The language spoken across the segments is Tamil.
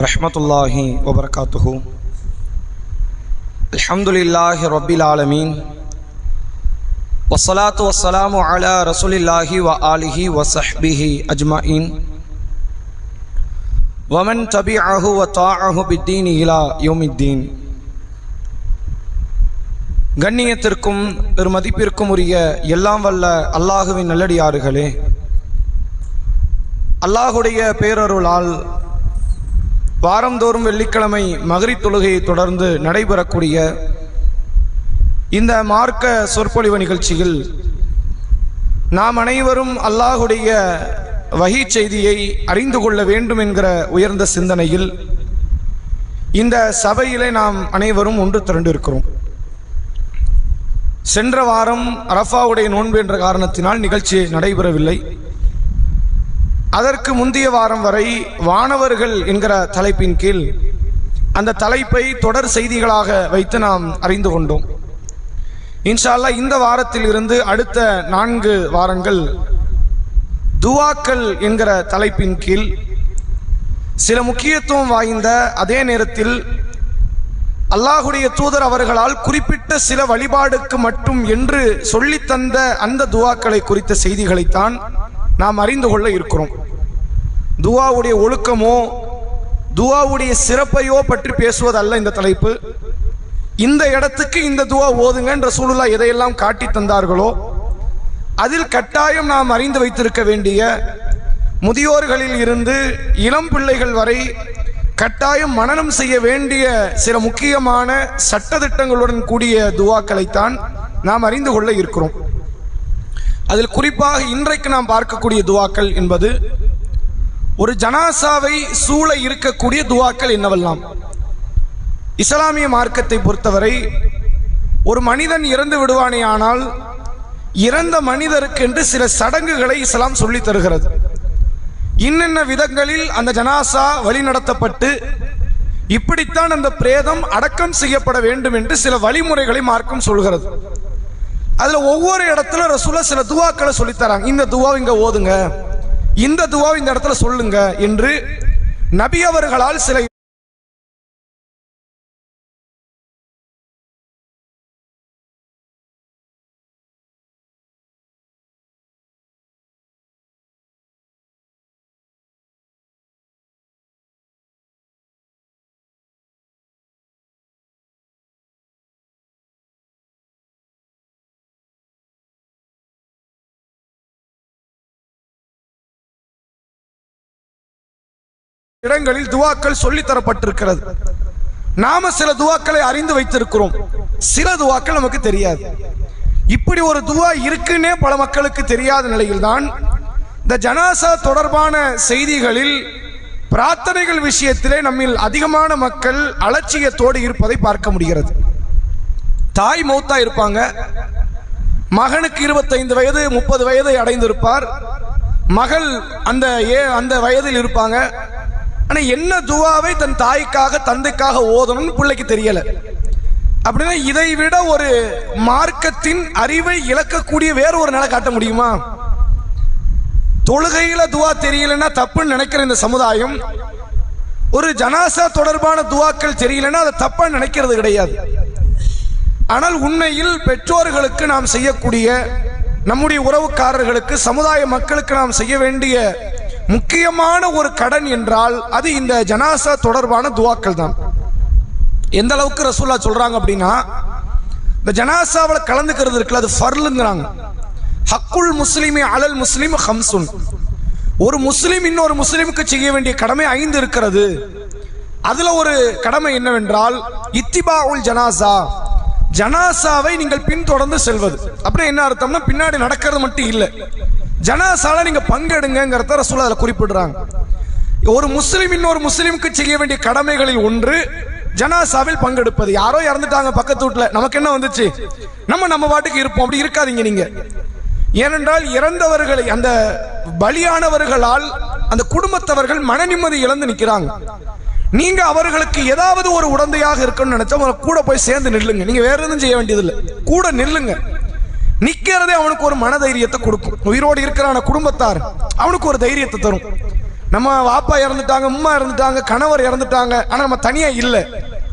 रहमतुल्लाहि व बरकातुहु। अल्हम्दुलिल्लाहि रब्बिल आलमीन वस्सलातु वस्सलामु अला रसूलिल्लाहि व आलिहि व सहबिहि अजमाइन वमन तबिअहु व ताअहु बिद्दीन इला यौमिद्दीन। கண்ணியத்திற்கும் பெருமதிப்பிற்கும் உரிய எல்லாம் வல்ல அல்லாஹுவின் நல்லடியார்களே, அல்லாஹுடைய பேரருளால் வாரந்தோறும் வெள்ளிக்கிழமை மக்ரிப் தொழுகையை தொடர்ந்து நடைபெறக்கூடிய இந்த மார்க்க சொற்பொழிவு நிகழ்ச்சியில் நாம் அனைவரும் அல்லாஹுடைய வஹீ செய்தியை அறிந்து கொள்ள வேண்டும் என்கிற உயர்ந்த சிந்தனையில் இந்த சபையிலே நாம் அனைவரும் ஒன்று திரண்டிருக்கிறோம். சென்ற வாரம் அரஃபாவுடைய நோன்பு என்ற காரணத்தினால் நிகழ்ச்சி நடைபெறவில்லை. அதற்கு முந்தைய வாரம் வரை வானவர்கள் என்கிற தலைப்பின் கீழ் அந்த தலைப்பை தொடர் செய்திகளாக வைத்து நாம் அறிந்து கொண்டோம். இன்ஷா அல்லாஹ் இந்த வாரத்தில் இருந்து அடுத்த 4 வாரங்கள் துவாக்கள் என்கிற தலைப்பின் கீழ் சில முக்கியத்துவம் வாய்ந்த, அதே நேரத்தில் அல்லாஹுடைய தூதர் அவர்களால் குறிப்பிட்ட சில வழிபாடுக்கு மட்டும் என்று சொல்லித்தந்த அந்த துவாக்களை குறித்த செய்திகளைத்தான் நாம் அறிந்து கொள்ள இருக்கிறோம். துவாவுடைய ஒழுக்கமோ துவாவுடைய சிறப்பையோ பற்றி பேசுவதல்ல இந்த தலைப்பு. இந்த இடத்துக்கு இந்த துவா ஓதுங்க ரசூலுல்லாஹ் எதையெல்லாம் காட்டி தந்தார்களோ அதில் கட்டாயம் நாம் அறிந்து வைத்திருக்க வேண்டிய, முதியோர்களில் இருந்து இளம் பிள்ளைகள் வரை கட்டாயம் மனனம் செய்ய வேண்டிய சில முக்கியமான சட்டதிட்டங்களுடன் கூடிய துவாக்களைத்தான் நாம் அறிந்து கொள்ள இருக்கிறோம். அதில் குறிப்பாக இன்றைக்கு நாம் பார்க்கக்கூடிய துவாக்கள் என்பது ஒரு ஜனாசாவை சூழ இருக்கக்கூடிய துவாக்கள் என்னவெல்லாம். இஸ்லாமிய மார்க்கத்தை பொறுத்தவரை ஒரு மனிதன் இறந்து விடுவானே ஆனால் இறந்த மனிதருக்கு என்று சில சடங்குகளை இஸ்லாம் சொல்லி தருகிறது. இன்னென்ன விதங்களில் அந்த ஜனாசா வழிநடத்தப்பட்டு இப்படித்தான் அந்த பிரேதம் அடக்கம் செய்யப்பட வேண்டும் என்று சில வழிமுறைகளை மார்க்கம் சொல்கிறது. அதுல ஒவ்வொரு இடத்துல ரசூலுல்லாஹ் சில துவாக்களை சொல்லித்தராங்க. இந்த துவா இங்க ஓதுங்க, இந்த துவா இந்த இடத்துல சொல்லுங்க என்று நபி அவர்களால் சில இடங்களில் துவாக்கள் சொல்லி தரப்பட்டிருக்கிறது. நாம சில துவாக்களை அறிந்து வைத்திருக்கிறோம், சில துவாக்கள் நமக்கு தெரியாது. இப்படி ஒரு துவா இருக்குன்னே பல மக்களுக்கு தெரியாத நிலையில்தான் இந்த ஜனாசா தொடர்பான செய்திகளில் பிரார்த்தனைகள் விஷயத்திலே நம்மில் அதிகமான மக்கள் அலட்சியத்தோடு இருப்பதை பார்க்க முடிகிறது. தாய் மௌத்தா இருப்பாங்க, மகனுக்கு 25 வயது 30 வயதை அடைந்திருப்பார், மகள் அந்த வயதில் இருப்பாங்க. ஆனா என்ன துவாவை தன் தாய்க்காக தந்தைக்காக ஓதணும்னு பிள்ளைக்கு தெரியல. அப்படின்னா இதை விட ஒரு மார்க்கத்தின் அறிவை இழக்கக்கூடிய வேற ஒரு நிலை காட்ட முடியுமா? தொழுகையில துவா தெரியலன்னா தப்புன்னு நினைக்கிற இந்த சமுதாயம் ஒரு ஜனாசா தொடர்பான துவாக்கள் தெரியலன்னா அதை தப்பா நினைக்கிறது கிடையாது. ஆனால் உண்மையில் பெற்றோர்களுக்கு நாம் செய்யக்கூடிய, நம்முடைய உறவுக்காரர்களுக்கு, சமுதாய மக்களுக்கு நாம் செய்ய வேண்டிய முக்கியமான ஒரு கடன் என்றால் அது இந்த ஜனாசா தொடர்பான துவாக்கள் தான். எந்த அளவுக்கு ரசூலுல்லாஹ் சொல்றாங்க அப்படின்னா, இந்த ஜனாசாவில் கலந்துக்கிறது இருக்குல்ல, அது ஃபர்லுங்கிறாங்க. ஹக்குல் முஸ்லிமி அலல் முஸ்லிம் ஹம்சுன். ஒரு முஸ்லிம் இன்னொரு முஸ்லிமுக்கு செய்ய வேண்டிய கடமை 5 இருக்கிறது. அதுல ஒரு கடமை என்னவென்றால் இத்திபாஉல் ஜனாசா, ஜனாசாவை நீங்கள் பின்தொடர்ந்து செல்வது. அப்படி என்ன அர்த்தம்னா பின்னாடி நடக்கிறது மட்டும் இல்லை, ஜனாசால நீங்க பங்கெடுங்கிறத ரசூலுல்லாஹ் அதுல குறிப்பிடுறாங்க. ஒரு முஸ்லிம் இன்னொரு முஸ்லிமுக்கு செய்ய வேண்டிய கடமைகளில் ஒன்று ஜனாசாவில் பங்கெடுப்பது. யாரோ இறந்துட்டாங்க பக்கத்து வீட்டுல, நமக்கு என்ன வந்துச்சு, நம்ம பாட்டுக்கு இருப்போம், அப்படி இருக்காதீங்க நீங்க. ஏனென்றால் இறந்தவர்களை, அந்த பலியானவர்களால் அந்த குடும்பத்தவர்கள் மன நிம்மதி இழந்து நிற்கிறாங்க. நீங்க அவர்களுக்கு ஏதாவது ஒரு உடந்தையாக இருக்கணும்னு நினைச்சா கூட போய் சேர்ந்து நில்லுங்க. நீங்க வேற எதுவும் செய்ய வேண்டியதில்லை, கூட நில்லுங்க. நிக்கிறதே அவனுக்கு ஒரு மன தைரியத்தை கொடுக்கும். உயிரோடு இருக்கிறான குடும்பத்தார் அவனுக்கு ஒரு தைரியத்தை தரும். நம்ம வாப்பா இறந்துட்டாங்க, உம்மா இறந்துட்டாங்க, கணவர் இறந்துட்டாங்க, ஆனா நம்ம தனியா இல்லை,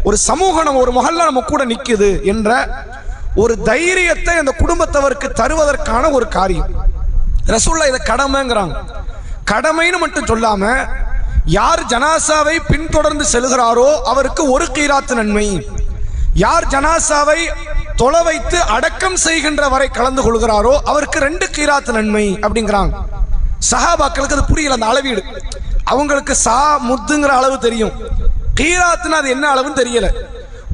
ஒரு சமூகம் நம்ம ஒரு மஹல்லா நம்ம கூட நிக்குது என்ற ஒரு தைரியத்தை அந்த குடும்பத்தவருக்கு தருவதற்கான ஒரு காரியம். ரசூலுல்லாஹ் இதை கடமைங்கிறாங்க. கடமைன்னு மட்டும் சொல்லாம, யார் ஜனாசாவை பின்தொடர்ந்து செல்கிறாரோ அவருக்கு ஒரு கீராத்து நன்மை, யார் ஜனாசாவை தொலை வைத்து அடக்கம் செய்கின்ற வரை கலந்து கொள்கிறாரோ அவருக்கு 2 கீராத்து நன்மை அப்படிங்கிறாங்க. சஹாபாக்களுக்கு அது புரியல, அந்த அளவீடு. அவங்களுக்கு சா முத்துங்கிற அளவு தெரியும், கீராத்துனா அது என்ன அளவுன்னு தெரியல.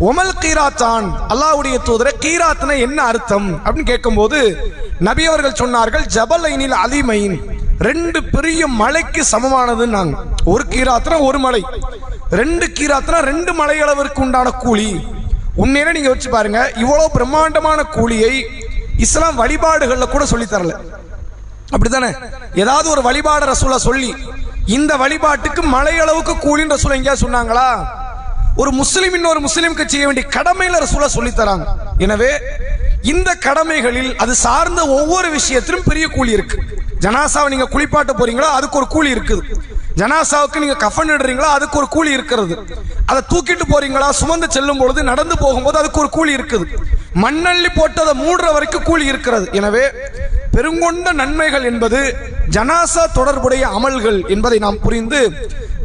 ஒமல் கீராத்தான், அல்லாஹ்வுடைய தூதரே கீராத்னா என்ன அர்த்தம் அப்படின்னு கேட்கும்போது நபி அவர்கள் சொன்னார்கள், ஜபலைனில் அலிமைன், 2 பெரிய மலைக்கு சமமானதுன்னாங்க. ஒரு கீராத்னா ஒரு மலை, 2 கீராத்னா 2 மலை அளவிற்கு உண்டான கூலி. உண்மையில நீங்க வச்சு பாருங்க, இவ்வளவு பிரம்மாண்டமான கூலியை இஸ்லாம் வழிபாடுகள்ல கூட சொல்லி தரல. அப்படித்தானே? ஏதாவது ஒரு வழிபாடு ரசூலுல்லாஹ் சொல்லி இந்த வழிபாட்டுக்கு மலை அளவுக்கு கூலின்னு ரசூலுல்லாஹ் எங்கேயா சொன்னாங்களா? ஒரு முஸ்லிம் இன்னொரு முஸ்லிமுக்கு செய்ய வேண்டிய கடமையில ரசூலுல்லாஹ் சொல்லி தராங்க. எனவே இந்த கடமைகளில் அது சார்ந்த ஒவ்வொரு விஷயத்திலும் பெரிய கூலி இருக்கு. ஜனாசாவை நீங்க குளிப்பாட்ட போறீங்களா, அதுக்கு ஒரு கூலி இருக்குது. ஜனாசாவுக்கு நீங்க கஃன் இடுறீங்களா, அதுக்கு ஒரு கூலி இருக்கிறது. அதை தூக்கிட்டு போறீங்களா, சுமந்து செல்லும் பொழுது, நடந்து போகும்போது அதுக்கு ஒரு கூலி இருக்குது. மண்ணள்ளி போட்டு அதை மூடுற வரைக்கும் கூலி இருக்கிறது. எனவே பெருங்கொண்ட நன்மைகள் என்பது ஜனாசா தொடர்புடைய அமல்கள் என்பதை நாம் புரிந்து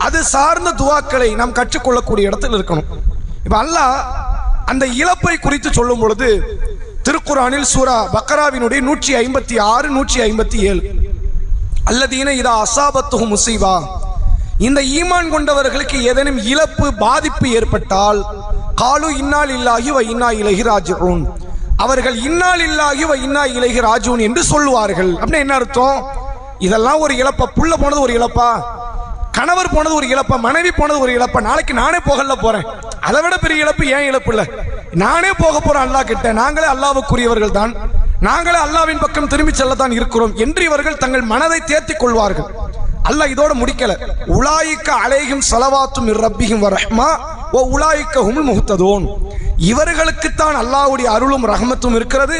அது சார்ந்த துவாக்களை நாம் கற்றுக்கொள்ளக்கூடிய இடத்தில் இருக்கணும். இப்ப அல்லாஹ் அந்த இழப்பை குறித்து சொல்லும் பொழுது திருக்குர்ஆனில் சூரா பக்ராவினுடைய 156 157, அல்லதீன இதா அஸாபத்துஹு முஸீபா, இந்த ஈமான் கொண்டவர்களுக்கு ஏதேனும் இழப்பு பாதிப்பு ஏற்பட்டால் காலு இன்னா லில்லாஹி வ இன்னா இலைஹி ராஜிஊன், அவர்கள் இன்னா லில்லாஹி வ இன்னா இலைஹி ராஜிஊன் என்று சொல்லுவார்கள். அப்படின்னா என்ன அர்த்தம்? இதெல்லாம் ஒரு இழப்பா? புள்ள போனது ஒரு இழப்பா, கணவர் போனது ஒரு இழப்பா, மனைவி போனது ஒரு இழப்பா, நாளைக்கு நானே போகல போறேன், அதை விட பெரிய இழப்பு ஏன் இழப்பு இல்ல, நானே போக போறேன் அல்லாஹ் கிட்ட, நாங்களே அல்லாஹ்வுக்குரியவர்கள் தான், நாங்களே அல்லாஹ்வின் பக்கம் திரும்பி செல்லத்தான் இருக்கிறோம் என்று இவர்கள் தங்கள் மனதை தேர்த்திக் கொள்வார்கள். அல்லாஹ் இதோட முடிக்கல. உலாயிக்க அலைஹிம் ஸலவாத்து மிர் ரப்பிஹிம் வ ரஹ்மா வ உலாயிக்க ஹுமுல் முஹ்ததூன், இவர்களுக்குத்தான் அல்லாஹ்வுடைய அருளும் ரஹமத்தும் இருக்கிறது,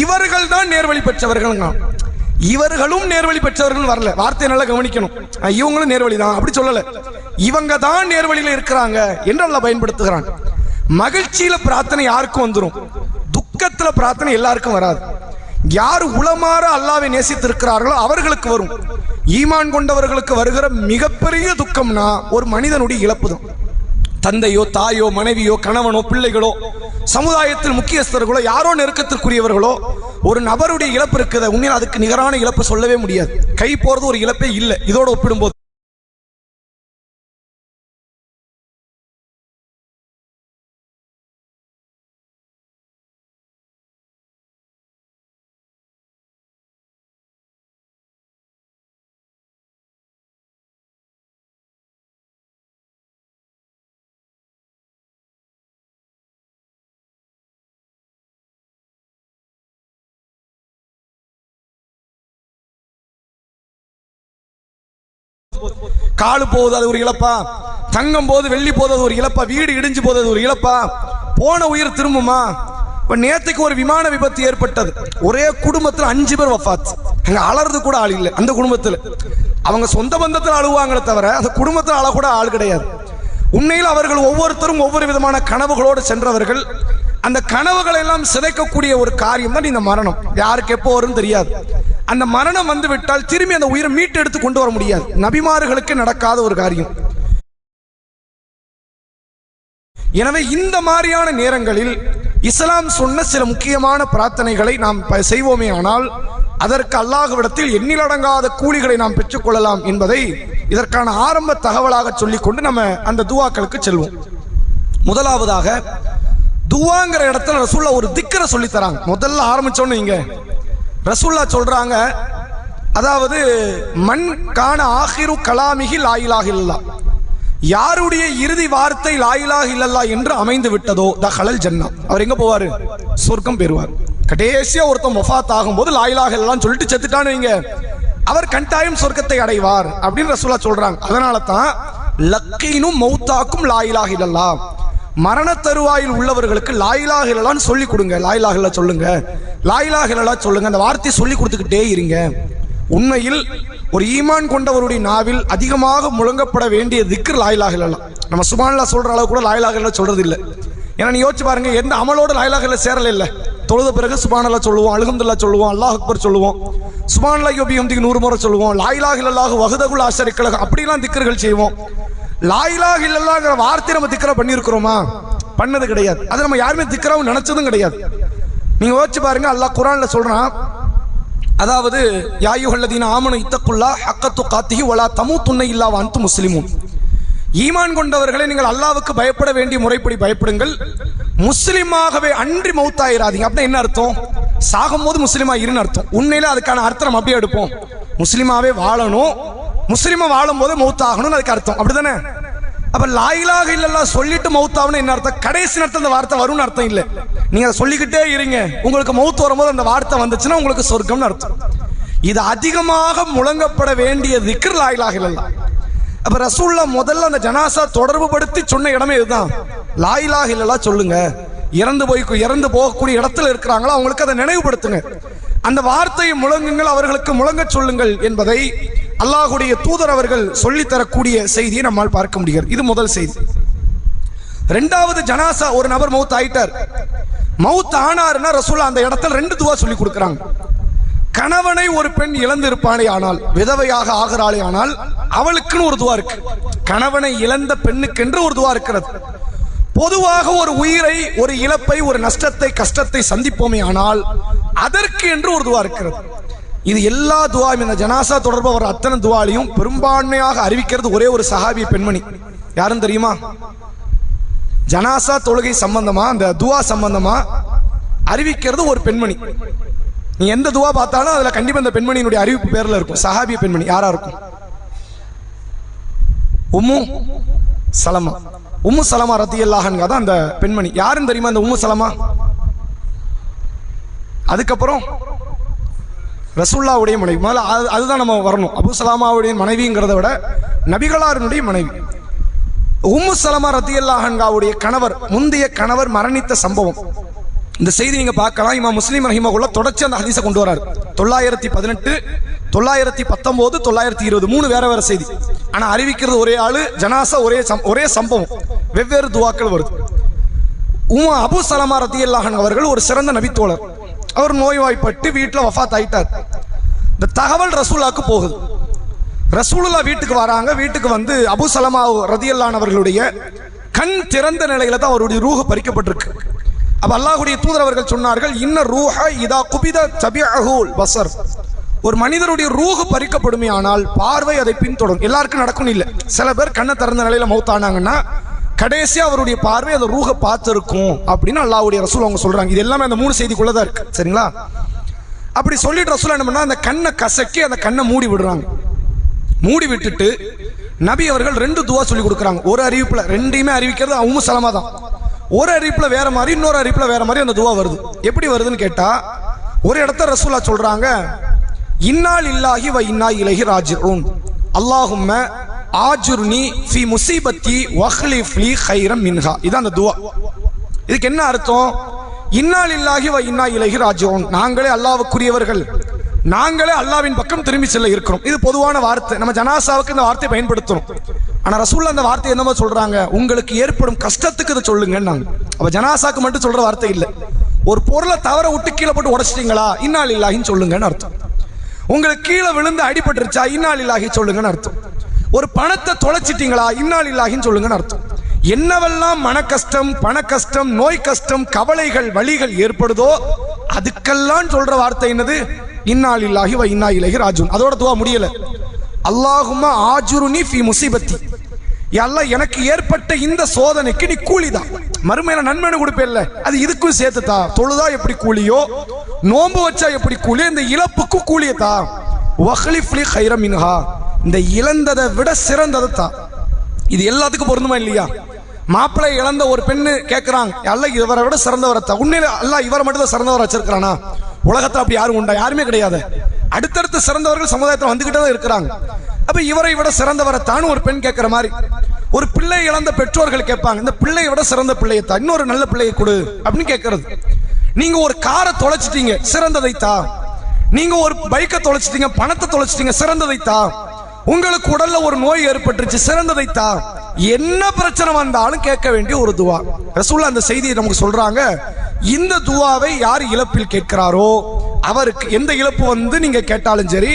இவர்கள் தான் நேர்வழி பெற்றவர்கள். இவர்களும் நேர்வழி பெற்றவர்கள் வரல, வார்த்தையை நல்லா கவனிக்கணும். இவங்களும் நேர்வழி தான் அப்படி சொல்லல, இவங்க தான் நேர்வழியில இருக்கிறாங்க என்று அல்லாஹ் பயன்படுத்துகிறான். மகிழ்ச்சியில பிரார்த்தனை யாருக்கும் வந்துடும், துக்கத்துல பிரார்த்தனை எல்லாருக்கும் வராது. யார் உளமாற அல்லாஹ்வை நேசித்து இருக்கிறார்களோ அவர்களுக்கு வரும். ஈமான் கொண்டவர்களுக்கு வருகிற மிகப்பெரிய துக்கம்னா ஒரு மனிதனுடைய இழப்பு தான். தந்தையோ தாயோ மனைவியோ கணவனோ பிள்ளைகளோ சமுதாயத்தில் முக்கியஸ்தர்களோ யாரோ நெருக்கத்திற்குரியவர்களோ ஒரு நபருடைய இழப்பு இருக்குது, உண்மையில் அதுக்கு நிகரான இழப்பு சொல்லவே முடியாது. கை போறது ஒரு இழப்பே இல்லை இதோட ஒப்பிடும்போது. காலு போகுது அது ஒரு இழப்பா, தங்கம் போது வெள்ளி போது அது ஒரு இழப்பா, வீடு இடிஞ்சு போது அது ஒரு இழப்பா, போன உயிர் திரும்புமா? இப்ப நேத்துக்கு ஒரு விமான விபத்து ஏற்பட்டது, ஒரே குடும்பத்தில் 5 பேர் வஃபாத். அங்க அலறது கூட ஆள் இல்லை அந்த குடும்பத்தில். அவங்க சொந்த பந்தத்தில் அழுவாங்களே தவிர அந்த குடும்பத்தில் அழ கூட ஆள் கிடையாது. உண்மையில் அவர்கள் ஒவ்வொருத்தரும் ஒவ்வொரு விதமான கனவுகளோடு சென்றவர்கள். அந்த கனவுகளை எல்லாம் சிதைக்கக்கூடிய ஒரு காரியம் தான் இந்த மரணம். யாருக்கு எப்போ வரும் தெரியாது. அந்த மரணம் வந்து விட்டால் திரும்பி அந்த உயிரை மீட்டு எடுத்து கொண்டு வர முடியாது. நபிமார்களுக்கு நடக்காத ஒரு காரியம். எனவே இந்த மாதிரியான நேரங்களில் இஸ்லாம் சொன்ன சில முக்கியமான பிரார்த்தனைகளை நாம் செய்வோமே ஆனால் அதற்கு அல்லாஹ்விடத்தில் எண்ணிலடங்காத கூலிகளை நாம் பெற்றுக்கொள்ளலாம் என்பதை இதற்கான ஆரம்ப தகவலாக சொல்லிக்கொண்டு நம்ம அந்த துவாக்களுக்கு செல்வோம். முதலாவதாக துவாங்கிற இடத்துல ரசூலுல்லாஹ் ஒரு திக்ரை சொல்லி தராங்க. முதல்ல ஆரம்பிச்சோன்னு இங்க ரசூலுல்லாஹ் சொல்றாங்க, அதாவது மன் கான ஆகிரு கலாமிஹி லா இலாஹ இல்லல்லாஹ், யாருடைய இறுதி வார்த்தை லா இலாஹ இல்லல்லாஹ் என்று அமைந்து விட்டதோ தஹலல் ஜன்னா, அவர் எங்க போவாரு? சொர்க்கம் பெறுவார். கடைசியா ஒருத்தன் வஃபாத் ஆகும்போது லா இலாஹ இல்லல்லாஹ்னு சொல்லிட்டு செத்துட்டான்னு வைங்க, அவர் கட்டாயம் சொர்க்கத்தை அடைவார் அப்படின்னு ரசூலுல்லாஹ் சொல்றாங்க. அதனால தான் லக்கீனும் மௌத்தாக்கும் லா இலாஹ இல்லல்லாஹ், மரண தருவாயில் உள்ளவர்களுக்கு லா இலாஹ இல்லல்லாஹ்னு சொல்லி கொடுங்க. லா இலாஹ இல்லல்லாஹ் சொல்லுங்க, லா இலாஹ இல்லல்லாஹ் சொல்லுங்க, அந்த வார்த்தையை சொல்லி கொடுத்துக்கிட்டே இருங்க. உண்மையில் ஒரு ஈமான் கொண்டவருடைய நாவில் அதிகமாக முழங்கப்பட வேண்டிய திக்ர் லா இலாஹ இல்லல்லாஹ். நம்ம சுப்ஹானல்லாஹ் சொல்ற அளவு கூட லா இலாஹ இல்லல்லாஹ் சொல்றது இல்லை. ஏன்னா நீ யோசிச்சு பாருங்க, எந்த அமலோட லா இலாஹ இல்லல்லாஹ் சேரல இல்லை. தொழுத பிறகு சுப்ஹானல்லாஹ் சொல்லுவோம், அல்ஹம்துலில்லாஹ் சொல்லுவோம், அல்லாஹ் அக்பர் சொல்லுவோம், சுப்ஹானல்லாஹி வ பிஹம்திஹி 100 முறை சொல்லுவோம், லா இலாஹ இல்லல்லாஹு வஹ்தஹு லா ஷரீக லஹு, அப்படிலாம் திக்ர்கள் செய்வோம். லா இலாஹ இல்லல்லாஹ்ங்கற வார்த்தை நம்ம திக்ரா பண்ணியிருக்கிறோமா? பண்ணது கிடையாது. அது நம்ம யாருமே திக்ராவும் நினைச்சதும் கிடையாது. நீங்க யோசிச்சு பாருங்க, அல்லாஹ் குர்ஆன்ல சொல்றான், அதாவது யா அய்யுஹல்லதீன ஆமனு இத்தகுல்லாஹ் ஹக்க துகாத்திஹி வலா தமூதுன்ன இல்லா வ அன்தும் முஸ்லிமூன். ஈமான் கொண்டவர்களை நீங்கள் அல்லாஹ்வுக்கு பயப்பட வேண்டிய முறைப்படி பயப்படுங்கள், முஸ்லிமாகவே அன்றி மௌத்தாயிராதீங்க. அப்படின்னா என்ன அர்த்தம்? சாகும்போது முஸ்லிமா இருன்னு அர்த்தம். உண்மையில அதுக்கான அர்த்தம் அப்படியே எடுப்போம். முஸ்லிமாவே வாழணும், முஸ்லிமா வாழும் போது மௌத்தாகணும்னு அதுக்கு அர்த்தம். அப்படிதானே? அப்ப லா இலாஹ இல்லல்லாஹ் சொல்லிட்டு மௌத்தாகணும் என்ன அர்த்தம்? கடைசி நேரத்தில் அந்த வார்த்தை வரும்னு அர்த்தம் இல்லை. நீங்க அதை சொல்லிக்கிட்டே இருங்க, உங்களுக்கு மௌத் வரும்போது அந்த வார்த்தை வந்துச்சுன்னா உங்களுக்கு சொர்க்கம்னு அர்த்தம். இது அதிகமாக முழங்கப்பட வேண்டிய திக்ர் லா இலாஹ இல்லல்லாஹ். அப்ப ரசூலுல்லாஹ் முதல்ல அந்த ஜனாசா தொடர்பு படுத்தி சொன்ன இடமே இதுதான். லா இலாஹ இல்லல்லாஹ் சொல்லுங்க, இறந்து போகக்கூடிய இடத்துல இருக்கிறாங்களோ அவங்களுக்கு அதை நினைவுபடுத்துங்க, அந்த வார்த்தையை முழங்குங்கள், அவர்களுக்கு முழங்க சொல்லுங்கள் என்பதை அல்லாஹ்வுடைய தூதர் அவர்கள் சொல்லித்தரக்கூடிய செய்தியை நம்மால் பார்க்க முடிகிறது. இது முதல் செய்தி. இரண்டாவது, ஜனாசா ஒரு நபர் மௌத் ஆயிட்டார், மௌத் ஆனார்னா ரசூலுல்லாஹ் அந்த இடத்துல 2 துவா சொல்லி கொடுக்குறாங்க. கணவனை ஒரு பெண் இழந்து இருப்பானே ஆனால், விதவையாக ஆகிறாளே ஆனால், அவளுக்குன்னு ஒரு துவா இருக்கு. கணவனை இழந்த பெண்ணுக்கென்று ஒரு துவா இருக்கிறது. பொதுவாக ஒரு உயிரை, ஒரு இழப்பை, ஒரு நஷ்டத்தை, கஷ்டத்தை சந்திப்போமே ஆனால் அதற்கு என்று ஒரு துவா இருக்கிறது. இது எல்லா துவாயும், இந்த ஜனாசா தொடர்பாக வர அத்தனை துவாலையும் பெரும்பான்மையாக அறிவிக்கிறது ஒரே ஒரு சஹாபி பெண்மணி. யாரும் தெரியுமா? ஜனாசா தொழுகை சம்பந்தமா, அந்த துவா சம்பந்தமா அறிவிக்கிறது ஒரு பெண்மணி. நீ எந்த துவா பார்த்தாலும் அதுல கண்டிப்பா இந்த பெண்மணியினுடைய அறிவிப்பு பேர்ல இருக்கும். சஹாபிய பெண்மணி யாரா இருக்கும்? உம்மு சலமா. உம்மு சலமா ரலியல்லாஹு அன்ஹா தான் அந்த பெண்மணி. யாருன்னு தெரியுமா அந்த உம்மு சலமா? அதுக்கப்புறம் ரசூலுல்லாஹ்வுடைய மனைவி. அதுதான் நம்ம வரணும். அபூ சலமாவுடைய மனைவிங்கிறத விட நபிகளாருடைய மனைவி. உம்மு சலமா ரலியல்லாஹு அன்ஹாவுடைய கணவர், முந்தைய கணவர் மரணித்த சம்பவம். இந்த செய்தி நீங்க பார்க்கலாம். இமாம் முஸ்லிம் ரஹிமஹுல்லாஹ் தொடர்ச்சி அந்த ஹதீஸை கொண்டு வராரு. 918, 919, 920 3 வேற வேற செய்தி. ஆனா அறிவிக்கிறது ஒரே ஆளு, ஜனாசா ஒரே சம்பவம், வெவ்வேறு துவாக்கள் வருது. அபூ சலமா ரலியல்லாஹு அன்ஹு அவர்கள் ஒரு சிறந்த நபித்தோழர். அவர் நோய்வாய்ப்பட்டு வீட்டில் வஃபாத் ஆயிட்டார். இந்த தகவல் ரசூலுல்லாஹ்க்கு போகுது. ரசூலுல்லாஹ் வீட்டுக்கு வராங்க. வீட்டுக்கு வந்து அபூ சலமா ரலியல்லாஹு அன்ஹு அவர்களுடைய கண் திறந்த நிலையில தான் அவருடைய ரூஹ் பறிக்கப்பட்டிருக்கு. அப்ப அல்லாஹ்வுடைய தூதர் அவர்கள் சொன்னார்கள், இன்ன ரூஹ இதா குபித தபிஅஹுல் பஸர். ஒரு மனிதருடைய ரூஹ் பறிக்கப்படுமே ஆனால் பார்வை அதை பின்தொடரும். எல்லாருக்கும் நடக்கும் இல்ல. சில பேர் கண்ணை திறந்த நிலையில மௌத்தானாங்கன்னா கடைசியா அவருடைய பார்வை அந்த ரூஹை பார்த்திருக்கும் அப்படின்னு அல்லாஹ்வுடைய ரசூல் அவங்க சொல்றாங்க. இது எல்லாமே அந்த 3 செய்திக்குள்ளதான் இருக்கு. சரிங்களா? அப்படி சொல்லிட்டு ரசூல் என்ன பண்ணா, அந்த கண்ணை கசக்கி அந்த கண்ணை மூடி விடுறாங்க. மூடி விட்டுட்டு நபி அவர்கள் 2 துவா சொல்லி கொடுக்குறாங்க. ஒரு அறிவிப்புல, ரெண்டையுமே அறிவிக்கிறது உம்மு சலமா தான். ஒரு அறிவிப்புல வேற மாதிரி, இன்னொரு அறிவிப்புல வேற மாதிரி அந்த துவா வருது. எப்படி வருதுன்னு கேட்டா, ஒரு இடத்துல ரசூலுல்லாஹ் சொல்றாங்க, இன்னா லில்லாஹி வ இன்னா இலைஹி ராஜிஊன், அல்லாஹும்ம ஆஜுர்னி ஃபி முஸீபத்தி வஹ்லிஃப் லீ கைரம் மின்ஹா. இதான் அந்த துவா. இதுக்கு என்ன அர்த்தம்? இன்னா லில்லாஹி வ இன்னா இலைஹி ராஜிஊன், நாங்களே அல்லாஹ்வுக்குரியவர்கள், நாங்களே அல்லாஹ்வின் பக்கம் திரும்பி செல்ல இருக்கிறோம். இது பொதுவான வார்த்தை. நம்ம ஜனாசாவுக்கு இந்த வார்த்தையை பயன்படுத்தணும். ஆனா ரசூலுல்லாஹ் அந்த வார்த்தை என்னமா சொல்றாங்க? உங்களுக்கு ஏற்படும் கஷ்டத்துக்கு இதை சொல்லுங்கன்னாங்க. அப்ப ஜனாசாக்கு மட்டும் சொல்ற வார்த்தை இல்லை. ஒரு பொருளை தவற விட்டு கீழே போட்டு உடைச்சிட்டீங்களா, இன்னா லில்லாஹின்னு சொல்லுங்கன்னு அர்த்தம். உங்களுக்கு கீழே விழுந்து அடிபட்டுருச்சா, இன்னா லில்லாஹி சொல்லுங்கன்னு அர்த்தம். ஒரு பணத்தை தொலைச்சிட்டீங்களா, இன்னா லில்லாஹின்னு சொல்லுங்கன்னு அர்த்தம். என்னவெல்லாம் மன கஷ்டம், பண கஷ்டம், நோய் கஷ்டம், கவலைகள், வலிகள் ஏற்படுதோ அதுக்கெல்லாம் சொல்ற வார்த்தை என்னது? இன்னா லில்லாஹி வ இன்னா இலைஹி ராஜிஊன். அதோட துவா முடியல. அல்லாஹும்ம ஆஜுர்னி ஃபி முஸீபத்தி, யா அல்லாஹ் எனக்கு ஏற்பட்ட இந்த சோதனைக்கு நீ கூலிதான், மறுமையில நன்மை கொடுப்பேல்ல, அது இதுக்கும் சேர்த்துதா. தொழுதா எப்படி கூலியோ, நோன்பு வச்சா எப்படி கூலியோ, இந்த இழப்புக்கும் கூலியதா. வஹ்லிஃப் லீ கைரம் மின்ஹா, இந்த இழந்ததை விட சிறந்ததை தான். இது எல்லாத்துக்கும் பொருந்துமா இல்லையா? மாப்பிள்ளை இழந்த ஒரு பெண்ணு கேட்கிறாங்க, அல்லாஹ் இவரை விட சிறந்தவரத்தா. உண்மையில அல்லாஹ் இவரை மட்டும் தான் சிறந்தவர் வச்சிருக்கிறானா? உலகத்தில் அப்படி யாரும் உண்டா? யாருமே கிடையாது. அடுத்தடுத்து சிறந்தவர்கள் சமுதாயத்தில் வந்துகிட்டே தான் இருக்கிறாங்க. அப்ப இவரை விட சிறந்தவரத்தான் ஒரு பெண் கேட்கிற மாதிரி. ஒரு பிள்ளை இழந்த பெற்றோர்கள் கேட்பாங்க, இந்த பிள்ளையை விட சிறந்த பிள்ளையத்தான், இன்னொரு நல்ல பிள்ளையை கொடு அப்படின்னு கேட்கறது. நீங்க ஒரு காரை தொலைச்சிட்டீங்க, சிறந்ததைத்தா. நீங்க ஒரு பைக்கை தொலைச்சிட்டீங்க, பணத்தை தொலைச்சிட்டீங்க, சிறந்ததைத்தா. உங்களுக்கு உடல்ல ஒரு நோய் ஏற்பட்டுருச்சு, சிறந்ததைத்தா. என்ன பிரச்சனை வந்தாலும் கேட்க வேண்டிய ஒரு துவா. ரசூலுல்லாஹ் அந்த செய்தியை நமக்கு சொல்றாங்க. இந்த துவாவை யார் இழப்பில் கேட்கிறாரோ அவருக்கு எந்த இழப்பு வந்து நீங்க கேட்டாலும் சரி,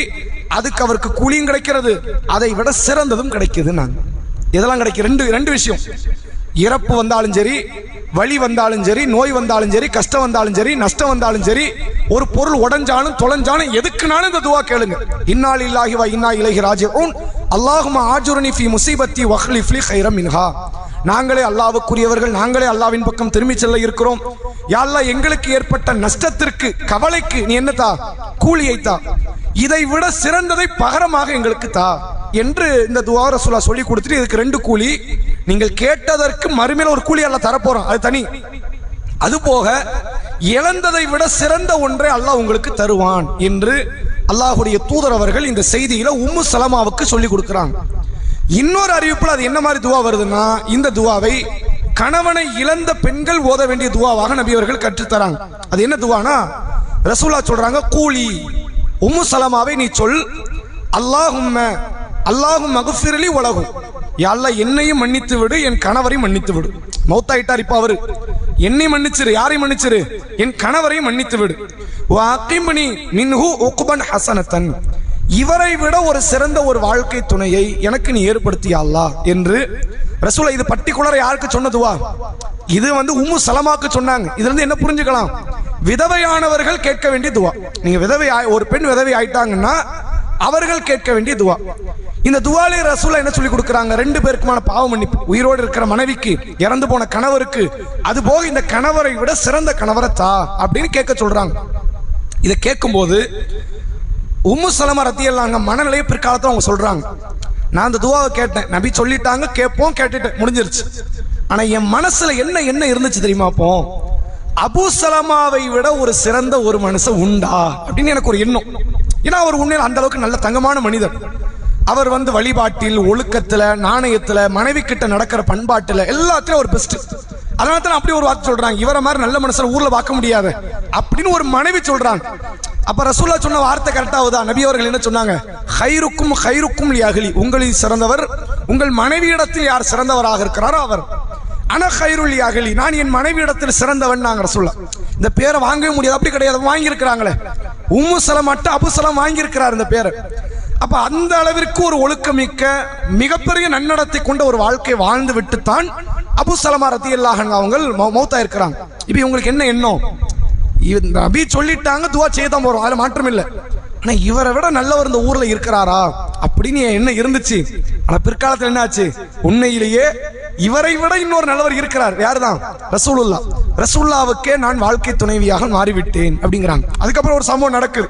அதுக்கு அவருக்கு கூலியும் கிடைக்கிறது, அதை விட சிறந்ததும் கிடைக்குது. நான் இதெல்லாம் கிடைக்கும். ரெண்டு விஷயம். இறப்பு வந்தாலும் சரி, வலி வந்தாலும் சரி, நோய் வந்தாலும் சரி, கஷ்டம் வந்தாலும் சரி, நஷ்டம் வந்தாலும் சரி, ஒரு பொருள் உடைஞ்சாலும் தொலைஞ்சாலும் எதுக்குனாலும் இந்த துவா கேளுங்க. இன்னா லில்லாஹி வ இன்னா இலைஹி ராஜிஊன் அல்லாஹும்ம ஆஜுர்னி ஃபீ முஸீபத்தி வக்லிஃப் லி கைரம் மின்ஹா. நாங்களே அல்லாஹ்வுக்குரியவர்கள், நாங்களே அல்லாஹ்வின் பக்கம் திரும்பி செல்ல இருக்கிறோம். யா அல்லாஹ், எங்களுக்கு ஏற்பட்ட நஷ்டத்திற்கு, கவலைக்கு நீ என்ன தா? கூலியை தா. இதை விட சிறந்ததை பகரமாக எங்களுக்கு தா என்று இந்த துஆ ரசூலுல்லாஹ் சொல்லி கொடுத்துட்டு, இதுக்கு 2 கூலி. நீங்கள் கேட்டதற்கு மறுமையில ஒரு கூலி அல்லாஹ் தரப்போறோம், அது தனி. அது போக இழந்ததை விட சிறந்த ஒன்றை அல்லாஹ் உங்களுக்கு தருவான் என்று அல்லாஹ்வுடைய தூதர் அவர்கள் இந்த செய்தியில உம்மு சலமாவுக்கு சொல்லி கொடுக்கிறாங்க. இன்னொரு அறிவிப்புல அது என்ன மாதிரி துவா வருதுன்னா, இந்த துவாவை கணவனை இழந்த பெண்கள் ஓத வேண்டிய துவாவாக நபி அவர்கள் கற்றுத்தராங்க. அது என்ன துவானா, ரசூலுல்லாஹ் சொல்றாங்க, கூலி உம்மு சலமாவை நீ சொல், அல்லாஹும்ம அக்ஃபிர்லி வலஹு. யா அல்லாஹ், என்னையும் மன்னித்து விடு, என் கணவரையும் மன்னித்து விடு. மௌத்தாயிட்டார் இப்ப அவரு. என்னை மன்னிச்சிரு, யாரையும் மன்னிச்சிரு, என் கணவரையும் மன்னித்து விடு. வஅகிம்னி மின்ஹு உக்பன் ஹஸனத்தன். இவரை விட ஒரு சிறந்த ஒரு வாழ்க்கை துணையை எனக்கு நீ ஏற்படுத்தியா அல்லாஹ் என்று ரசூலுல்லாஹ் இது பர்టిక్యులர் யாருக்கு சொன்ன துவா? இது வந்து உம்மு சலமாக்கு சொன்னாங்க. இதுல இருந்து என்ன புரிஞ்சுக்கலாம்? விதவையானவர்கள் கேட்க வேண்டிய துவா. நீங்க ஒரு பெண் விதவை ஆயிட்டாங்கன்னா அவர்கள் கேட்க வேண்டிய துவா. இந்த துவாலே ரசூலுல்லாஹ் என்ன சொல்லி கொடுக்கறாங்க? 2 பேருக்குமான பாவ மன்னிப்பு. உயிரோடு இருக்கிற மனைவிக்கு, இறந்து போன கணவருக்கு, அது போக இந்த கணவரை விட சிறந்த கணவரை தா அப்படின்னு கேட்க சொல்றாங்க. இதை கேட்கும்போது உம்மு சலமா ரலியல்லாஹு அன்ஹா மனநிலையை பிற்காலத்தில் அவங்க சொல்றாங்க, நான் அந்த துவாவை கேட்டேன், நபி சொல்லிட்டாங்க, கேட்போம், கேட்டுட்டு முடிஞ்சிருச்சு. ஆனா என் மனசுல என்ன இருந்துச்சு தெரியுமா? அப்போ அபூ சலமாவை விட ஒரு சிறந்த ஒரு மனுஷன் உண்டா அப்படின்னு எனக்கு ஒரு எண்ணம். ஏன்னா அவர் உண்மையில் அந்த அளவுக்கு நல்ல தங்கமான மனிதர். அவர் வந்து வழிபாட்டில், ஒழுக்கத்துல, நாணயத்துல, மனைவி கிட்ட நடக்கிற பண்பாட்டுல எல்லாத்திலும் ஒரு பெஸ்ட். அதனால தான் அப்படி ஒரு வார்த்தை சொல்றாங்க, இவரை மாதிரி நல்ல மனுஷன் ஊர்ல பார்க்க முடியாது அப்படின்னு ஒரு மனைவி சொல்றாங்க. அப்ப ரசூலுல்லாஹ் சொன்ன வார்த்தை கரெக்டாவுதா? நபி அவர்கள் என்ன சொன்னாங்க? ஹைருக்கும் லி அஹ்லி. உங்களில் சிறந்தவர் உங்கள் மனைவியிடத்தில் யார் சிறந்தவராக இருக்கிறாரோ அவர். அன ஹைருல் லி அஹ்லி. நான் என் மனைவியிடத்தில் சிறந்தவன் நாங்க ரசூலுல்லாஹ். இந்த பேரை வாங்கவே முடியாது, அப்படி கிடையாது, வாங்கி இருக்கிறாங்களே. உம்மு சலமாட்ட அபூ சலம் வாங்கி இருக்கிறார் இந்த பேரை. அப்ப அந்த அளவிற்கு ஒரு ஒழுக்கமிக்க மிகப்பெரிய நன்னடத்தை கொண்ட ஒரு வாழ்க்கை வாழ்ந்து விட்டுத்தான் அபூ சலமா ரலியல்லாஹு அன்ஹு அவங்க மௌத்தா இருக்கிறாங்க. இப்ப உங்களுக்கு என்ன எண்ணம்? நபி சொல்லிட்டாங்க, துவா செய்யதான் போறோம், அதுல மாற்றம் இல்லை. ஆனா இவரை விட நல்லவர் இந்த ஊர்ல இருக்கிறாரா அப்படின்னு என்ன இருந்துச்சு. ஆனா பிற்காலத்தில் என்ன ஆச்சு? உண்மையிலேயே இவரை விட இன்னொரு நல்லவர் இருக்கிறார். யாருதான்? ரசூலுல்லாஹ். ரசூலுல்லாஹ்வுக்கே நான் வாழ்க்கை துணைவியாக மாறிவிட்டேன் அப்படிங்கிறாங்க. அதுக்கப்புறம் ஒரு சம்பவம் நடக்குது.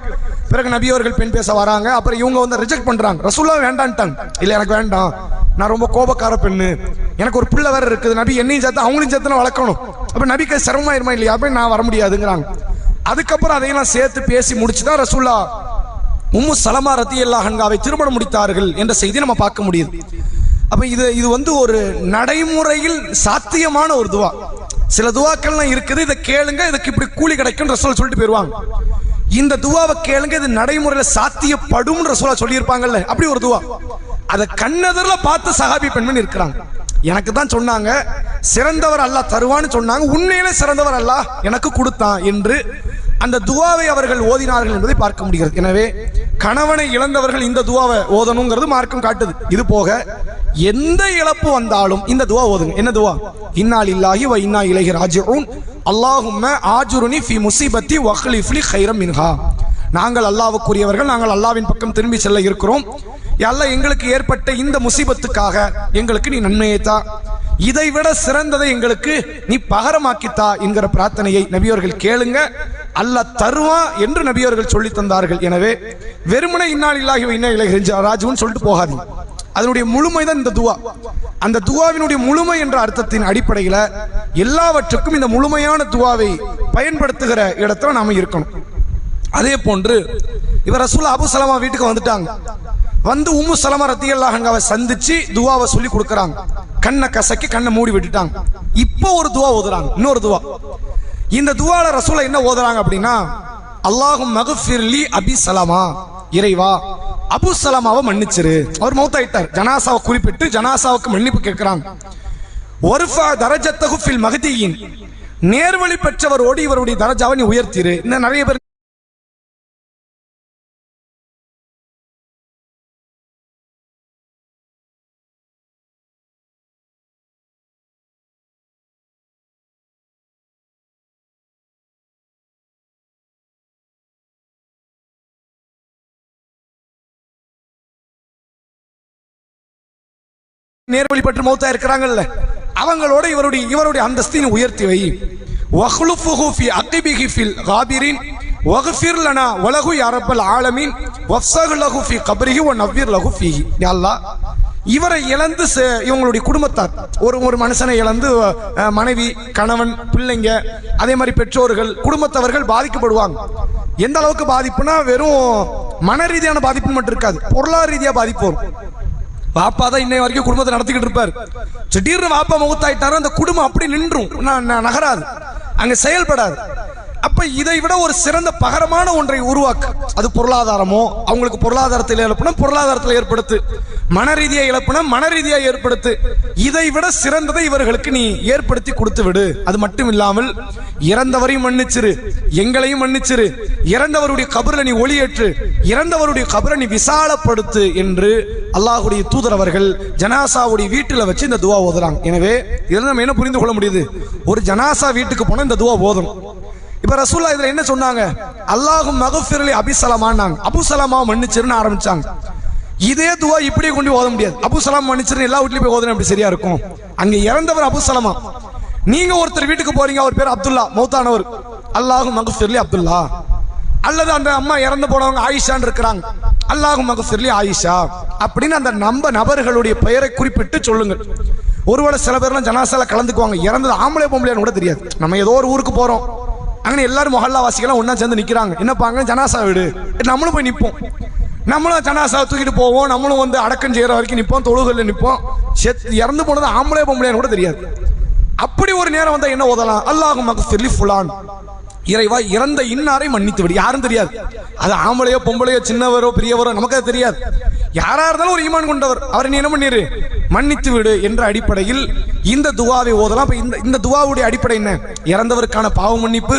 பிறகு நபி அவர்கள் பெண் பேச வராங்க. அப்புறம் இவங்க வந்து ரிஜெக்ட் பண்றாங்க. ரசூலுல்லாஹ் வேண்டான்ட்டாங்க. இல்ல, எனக்கு வேண்டாம், நான் ரொம்ப கோபக்கார பெண்ணு, எனக்கு ஒரு பிள்ளை வேற இருக்குது, நபி என்னையும் சேர்த்து அவங்களையும் சேர்த்து வளர்க்கணும், அப்ப நபிக்கு சிரமமாயிருமா இல்லையா, அப்ப நான் வர முடியாதுங்கிறாங்க. அதுக்கப்புறம் அதையெல்லாம் சேர்த்து பேசி முடிச்சுதான் ரசூலுல்லாஹ் உம்மு சலமா ரலியல்லாஹு அன்ஹாவை திருமணம் முடித்தார்கள் என்ற செய்தி நம்ம பார்க்க முடியுது. அப்ப இது வந்து ஒரு நடைமுறையில் சாத்தியமான ஒரு துவா. சில துவாக்கள்லாம் இருக்குது, இதை கேளுங்க, இதுக்கு இப்படி கூலி கிடைக்கும் ரசூல் சொல்லிட்டு போயிருவாங்க. இந்த துவாவை கேளுங்க, இது நடைமுறையில் சாத்தியப்படும் ரசூலா சொல்லியிருப்பாங்கல்ல, அப்படி ஒரு துவா. அதை கண்ணெதிரில் பார்த்து சஹாபி பெண்மணி இருக்கிறாங்க. எனக்கு தான் சொன்னாங்க, சிறந்தவர் அல்லாஹ் தருவான்னு சொன்னாங்க, உண்மையிலே சிறந்தவர் அல்லாஹ் எனக்கு கொடுத்தான் என்று அந்த துவாவை அவர்கள் ஓதினார்கள் என்பதை பார்க்க முடிகிறது. எனவே கணவனை இழந்தவர்கள் இந்த துவாவை ஓதணுங்கிறது மார்க்கம் காட்டுது. இது போக எந்த இழப்பு வந்தாலும் இந்த துவா ஓதுங்க. என்ன துவா? இன்னா லில்லாஹி வ இன்னா இலைஹி ராஜிஊன் அல்லாஹும்ம ஆஜுர்னி ஃபீ முஸீபத்தி வக்லிஃப் லி கைரம் மின்ஹா. நாங்கள் அல்லாஹ்வுக்குரியவர்கள், நாங்கள் அல்லாஹ்வின் பக்கம் திரும்பி செல்ல இருக்கிறோம். யா அல்லாஹ், எங்களுக்கு ஏற்பட்ட இந்த முசீபத்துக்காக எங்களுக்கு நீ நன்மையை தா, இதை விட சிறந்ததை எங்களுக்கு நீ பகரமாக்கித்தா என்கிற பிரார்த்தனையை நபியவர்கள் கேளுங்க, அல்லாஹ் தருவா என்று நபியவர்கள் சொல்லி தந்தார்கள். எனவே வெறுமனே இன்னா லில்லாஹி வ இன்னா இலைஹி ராஜிஊன் சொல்லிட்டு போகாதீங்க. அதனுடைய முழுமைதான் இந்த துவா. அந்த துவாவினுடைய முழுமை என்ற அர்த்தத்தின் அடிப்படையில் எல்லாவற்றுக்கும் இந்த முழுமையான துவாவை பயன்படுத்துகிற இடத்துல நாம இருக்கணும். அதே போன்று இவர் ரசூலுல்லாஹ் அபூ சலமா வீட்டுக்கு வந்துட்டாங்க. வந்து உம்மு சலமா ரலியல்லாஹு அன்ஹாவை சந்திச்சு துவாவை சொல்லி கொடுக்கறாங்க. கண்ணை கசக்கி கண்ணை மூடி விட்டுட்டாங்க. இப்போ ஒரு துவா ஓதுறாங்க, இன்னொரு துவா. இந்த துவால ரசூலுல்லாஹ் என்ன ஓதுறாங்க அப்படின்னா, அல்லாஹும் மக்ஃபிர்லி அபி சலமா, இறைவா அபு சலமாவை மன்னிச்சிரு. அவர் மௌத்தாயிட்டார். ஜனாசாவை குறிப்பிட்டு ஜனாசாவுக்கு மன்னிப்பு கேட்கிறாங்க. ஒர்ஃபா தரஜத்தஹு ஃபில் மஹ்தியின், நேர்வழி பெற்றவரோடு இவருடைய தரஜாவை நீ உயர்த்திரு. இன்னும் நிறைய பேர் நேர்வழி பெற்று மௌத்தா இருக்கிறாங்கல்ல, அவங்களோட இவருடைய அந்தஸ்தினை உயர்த்தி வை. வஹ்லுஃபுஹு ஃபி அக்பிஹி ஃபில் காபிரின் வக்ஃபிர் லனா வலஹு யா ரப்பல் ஆலமீன் வஃப்ஸஹ் லஹு ஃபி கப்ரிஹி வ நவ்விர் லஹு ஃபீஹி. யா அல்லாஹ், இவரை இழந்து இவங்களுடைய குடும்பத்தார், ஒரு மனுஷனை இழந்து மனைவி, கணவன், பிள்ளைங்க, அதே மாதிரி பெற்றோர்கள், குடும்பத்தவர்கள் பாதிக்கப்படுவாங்க. எந்த அளவுக்கு பாதிப்புனா வெறும் மன ரீதியான பாதிப்பு மட்டும் இருக்காது, பொருளாதார ரீதியா பாதிப்பு வரும். பாப்பா தான் இன்னை வரைக்கும் குடும்பத்தை நடத்திக்கிட்டு இருப்பார். திடீர்னு பாப்பா முகத்தாயிட்டாரு, அந்த குடும்பம் அப்படி நின்றும், நகராது, அங்க செயல்படாது. அப்ப இதை விட ஒரு சிறந்த பகரமான ஒன்றை உருவாக்கு. அது பொருளாதாரமோ, அவங்களுக்கு பொருளாதாரத்தில் இழப்புனா பொருளாதாரத்தில் ஏற்படுத்து, மன ரீதியா இழப்புனா மன ரீதியா ஏற்படுத்து. இதை விட சிறந்ததை இவர்களுக்கு நீ ஏற்படுத்தி கொடுத்து விடு. அது மட்டும் இல்லாமல் இறந்தவரையும் மன்னிச்சிரு, எங்களையும் மன்னிச்சிரு, இறந்தவருடைய கபரை நீ ஒளியேற்று, இறந்தவருடைய கபரை நீ விசாலப்படுத்து என்று அல்லாஹ்வுடைய தூதர் அவர்கள் ஜனாசாவுடைய வீட்டில் வச்சு இந்த துவா ஓதுறாங்க. எனவே இதில் நம்ம என்ன புரிந்து கொள்ள முடியுது? ஒரு ஜனாசா வீட்டுக்கு போனா இந்த துவா ஓதணும். இப்ப ரசூலுல்லாஹ் இதுல என்ன சொன்னாங்க? அல்லாஹும் மக்ஃபிர்லி அபி சலமான்னாங்க. அபு சலமாவை மன்னிச்சிருன்னு ஆரம்பிச்சாங்க. இதே துவா இப்படியே கொண்டு ஓத முடியாது. அபு சலாம் மன்னிச்சிருன்னு எல்லா வீட்லயும் போய் ஓதுனா எப்படி சரியா இருக்கும்? அங்க இறந்தவர் அபு சலமா. நீங்க ஒருத்தர் வீட்டுக்கு போறீங்க, அவர் பேர் அப்துல்லா, மௌத்தானவர், அல்லாஹும் மக்ஃபிர்லி அப்துல்லா. அல்லது அந்த அம்மா இறந்து போனவங்க ஆயிஷான்னு இருக்கிறாங்க, அல்லாஹும் மக்ஃபிர்லி ஆயிஷா அப்படின்னு அந்த நபர்களுடைய பெயரை குறிப்பிட்டு சொல்லுங்கள். ஒருவேளை சில பேர்லாம் ஜனாசால கலந்துக்குவாங்க, இறந்தது ஆம்பளை பொம்பளையான்னு கூட தெரியாது. நம்ம ஏதோ ஒரு ஊருக்கு போறோம், அங்கே எல்லாரும் மொஹல்லா வாசிக்கலாம் ஒன்னா சேர்ந்து நிக்கிறாங்க, என்னப்பாங்க ஜனாசா வீடு, நம்மளும் போய் நிற்போம், நம்மளும் ஜனாசாவை தூக்கிட்டு போவோம், நம்மளும் வந்து அடக்கம் செய்யற வரைக்கும் நிற்போம், தொழுகல்ல நிற்போம். இறந்து போனது ஆம்பளை பொம்பளையான்னு கூட தெரியாது. அப்படி ஒரு நேரம் வந்தா என்ன ஓதலாம்? அல்லாஹும் மக்ஃபிர்லி ஃபுலான், இறைவா இறந்த இன்னாரை மன்னித்து விடு. யாரும் தெரியாது, அது ஆம்பளையோ பொம்பளையோ சின்னவரோ பெரியவரோ நமக்கு அது தெரியாது. யாரா இருந்தாலும் ஒரு ஈமான் கொண்டவர், அவரை நீ என்ன பண்ணிரு, மன்னித்து விடு என்ற அடிப்படையில் இந்த துவாவை ஓதலாம். இந்த துவாவுடைய அடிப்படை என்ன? இறந்தவருக்கான பாவ மன்னிப்பு,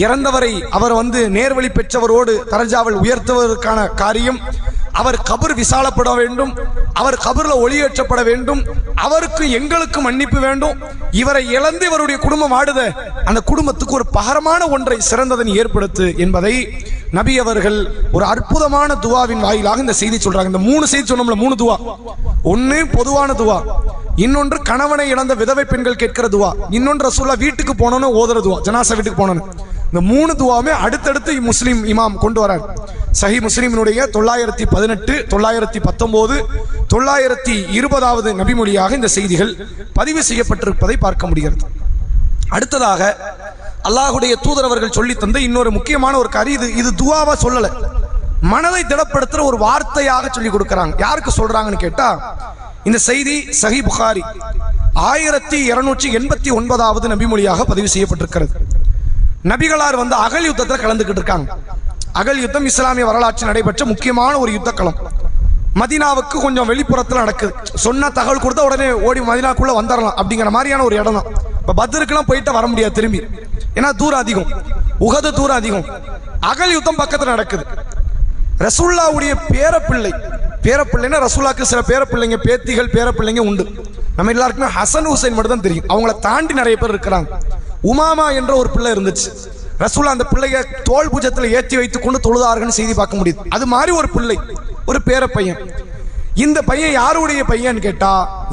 இறந்தவரை அவர் வந்து நேர்வழி பெற்றவரோடு தரஜாவில் உயர்த்துவதற்கான காரியம், அவர் கபர் விசாலப்பட வேண்டும், அவர் கபர்ல ஒளியேற்றப்பட வேண்டும், அவருக்கு எங்களுக்கு மன்னிப்பு வேண்டும். இவரை இழந்து இவருடைய குடும்பம் ஆடுத, அந்த குடும்பத்துக்கு ஒரு பகரமான ஒன்றை சிறந்ததன் ஏற்படுத்து என்பதை நபி அவர்கள் ஒரு அற்புதமான துவாவின் வாயிலாக இந்த செய்தி சொல்றாங்க. இந்த 3 செய்தி சொன்னோம்ல, 3 துவா. ஒன்னு பொதுவான துவா, இன்னொன்று கணவனை இழந்த விதவை பெண்கள் கேட்கிற துவா, இன்னொன்று ரசூலுல்லாஹ் வீட்டுக்கு போனோன்னு ஓதுற துவா, ஜனாசா வீட்டுக்கு போனோன்னு. இந்த 3 துவாவுமே அடுத்தடுத்து முஸ்லிம் இமாம் கொண்டு வரார். சஹீஹ் முஸ்லிமினுடைய 918, 919, 920வது நபிமொழியாக இந்த செய்திகள் பதிவு செய்யப்பட்டிருப்பதை பார்க்க முடிகிறது. அடுத்ததாக அல்லாஹ்வுடைய தூதர் அவர்கள் சொல்லி தந்த இன்னொரு முக்கியமான ஒரு காரியம், இது துவாவா சொல்லல, மனதை திடப்படுத்துற ஒரு வார்த்தையாக சொல்லி கொடுக்கிறாங்க. யாருக்கு சொல்றாங்கன்னு கேட்டா, இந்த செய்தி சஹீஹ் புகாரி 1289வது நபிமொழியாக பதிவு செய்யப்பட்டிருக்கிறது. நபிகளார் வந்து அகல் யுத்தத்தில் கலந்துகிட்டு இருக்காங்க. அகல் யுத்தம் இஸ்லாமிய வரலாற்றில் நடைபெற்ற முக்கியமான ஒரு யுத்த களம். மதீனாவுக்கு கொஞ்சம் வெளிப்புறத்தில் நடக்குது. சொன்ன தகவல் கொடுத்தா உடனே ஓடி மதீனாக்குள்ள வந்துடலாம் அப்படிங்கிற மாதிரியான ஒரு இடம் தான். இப்ப பத்ருக்கெல்லாம் போயிட்டு வர முடியாது திரும்பி, ஏன்னா தூரம் அதிகம், உஹது தூரம் அதிகம். அகல் யுத்தம் பக்கத்தில் நடக்குது. ரசூலுல்லாஹ்வுடைய பேரப்பிள்ளைன்னா ரசூலுல்லாஹ்க்கு சில பேரப்பிள்ளைங்க, பேத்திகள், பேரப்பிள்ளைங்க உண்டு. நம்ம எல்லாருக்குமே ஹசன் ஹுசைன் மட்டும் தான் தெரியும். அவங்கள தாண்டி நிறைய பேர் இருக்கிறாங்க. உமாமா என்ற ஒரு பிள்ளை இருந்துச்சு. ரசூலுல்லாஹ் அந்த பிள்ளைய தோல் பூஜத்தில் ஏற்றி வைத்துக் கொண்டு தொழுதார்கள் செய்தி பார்க்க முடியுது. அது மாதிரி ஒரு பிள்ளை, ஒரு பேர பையன். இந்த பையன் யாருடைய பையன் கேட்டா,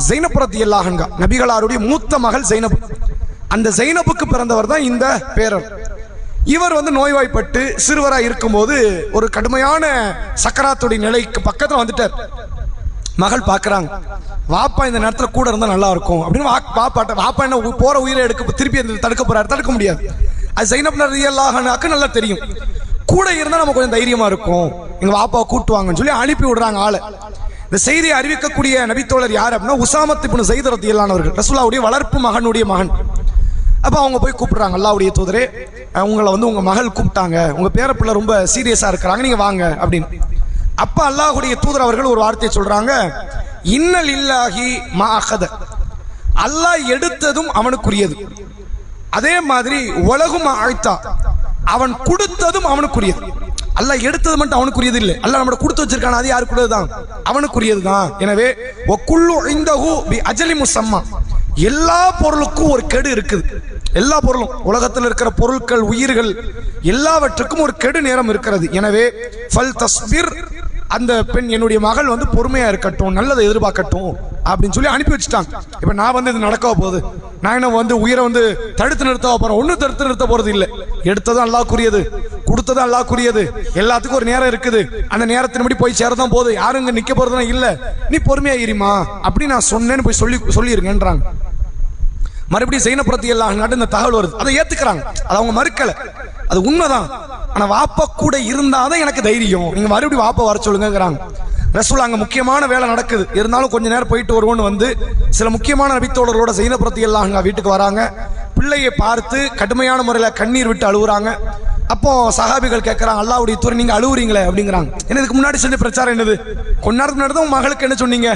ஜைனப் ரலியல்லாஹு அன்ஹா, நபிகளாருடைய மூத்த மகள் ஜைனப். அந்த ஜைனப்புக்கு பிறந்தவர் தான் இந்த பேரர். இவர் வந்து நோய்வாய்ப்பட்டு சிறுவராக இருக்கும்போது ஒரு கடுமையான சக்கராத்துடைய நிலைக்கு பக்கத்தில் வந்துட்டார். மகள் பார்க்குறாங்க, வாப்பா இந்த நேரத்தில் கூட இருந்தால் நல்லா இருக்கும் அப்படின்னு வாப்பா என்ன போற உயிரை எடுக்க திருப்பி தடுக்க போறாரு, தடுக்க முடியாது. அது ஜைனப் ரலியல்லாஹு அன்ஹாக்கு நல்லா தெரியும். கூட இருந்தால் நம்ம கொஞ்சம் தைரியமா இருக்கும், எங்க வாப்பாவை கூட்டுவாங்கன்னு சொல்லி அனுப்பி விடுறாங்க ஆளை. இந்த செய்தியை அறிவிக்கக்கூடிய நபித்தோழர் யார் அப்படின்னா உசாமத் இப்னு ஸைத் ரலியல்லாஹு அன்ஹு, ரசூலுல்லாஹ்வுடைய வளர்ப்பு மகனுடைய மகன். அப்போ அவங்க போய் கூப்பிடுறாங்க, அல்லாஹ்வுடைய தூதரே, உங்களை வந்து உங்க மகள் கூப்பிட்டாங்க, உங்க பேரப்பிள்ளை ரொம்ப சீரியஸா இருக்கிறாங்க, நீங்க வாங்க அப்படின்னு. அப்ப அல்லாஹ்வுடைய தூதர் அவர்கள் ஒரு வார்த்தையை சொல்றாங்க, இன்னல் இல்லாஹி மா அகத, அல்லாஹ் எடுத்ததும் அவனுக்குரியது, அதே மாதிரி உலகும் ஆழ்த்தா, அவன் கொடுத்ததும் அவனுக்குரியது. அல்லாஹ் எடுத்தது மட்டும் அவனுக்குரியது இல்லை, அல்லாஹ் நம்மள கொடுத்து வச்சிருக்கான அது யாருக்குள்ளதுதான், அவனுக்குரியது தான். எனவே வக்குல்லு இந்தஹு பி அஜலி முஸம்மா, எல்லா பொருளுக்கும் ஒரு கெடு இருக்குது. எல்லா பொருளும், உலகத்தில் இருக்கிற பொருட்கள், உயிர்கள் எல்லாவற்றுக்கும் ஒரு கெடு நேரம் இருக்கிறது. எனவே ஃபல் தஸ்பிர், அந்த பெண் என்னுடைய மகள் வந்து பொறுமையா இருக்கட்டும், நல்லதை எதிர்பார்க்கட்டும் அப்படின்னு சொல்லி அனுப்பி வச்சுட்டாங்க. இப்ப நான் வந்து இது நடக்க போகுது, நான் என்ன வந்து உயிரை வந்து தடுத்து நிறுத்த போறேன்? ஒன்னும் தடுத்து நிறுத்த போறது இல்லை. எடுத்ததும் அல்லாஹ்வுக்குரியது, கொடுத்ததும் அல்லாஹ்வுக்குரியது, எல்லாத்துக்கும் ஒரு நேரம் இருக்குது. அந்த நேரத்தின்படி போய் சேரதான் போகுது, யாரும் இங்க நிக்க போறதுனா இல்ல, நீ பொறுமையா இருமா அப்படி நான் சொன்னேன்னு போய் சொல்லிருங்கன்றாங்க. மறுபடியும் ஜைனப் எல்லாம் நாட்டு இந்த தகவல் வருது, அதை ஏத்துக்கிறாங்க, அது அவங்க மறுக்கல, அது உண்மைதான். ஆனா வாப்பா கூட இருந்தாதான் எனக்கு தைரியம், நீங்க மறுபடியும் வாப்பா வர சொல்லுங்கிறாங்க. ரசூல் அங்க முக்கியமான வேலை நடக்குது, இருந்தாலும் கொஞ்ச நேரம் போயிட்டு வருவோன்னு வந்து சில முக்கியமான நபித்தோழர்களோட ஜைனப் எல்லாம் அங்க வீட்டுக்கு வராங்க. பிள்ளையை பார்த்து கடுமையான முறையில் கண்ணீர் விட்டு அழுகுறாங்க. அப்போ சஹாபிகள் கேட்கறாங்க, அல்லாஹ்வுடைய தூதர் நீங்க அழுவுறீங்களே அப்படிங்கிறாங்க. என்ன இதுக்கு முன்னாடி செஞ்ச பிரச்சாரம் என்னது? கொஞ்ச நேரத்துக்கு முன்னாடி தான் மகளுக்கு என்ன சொன்னீங்க,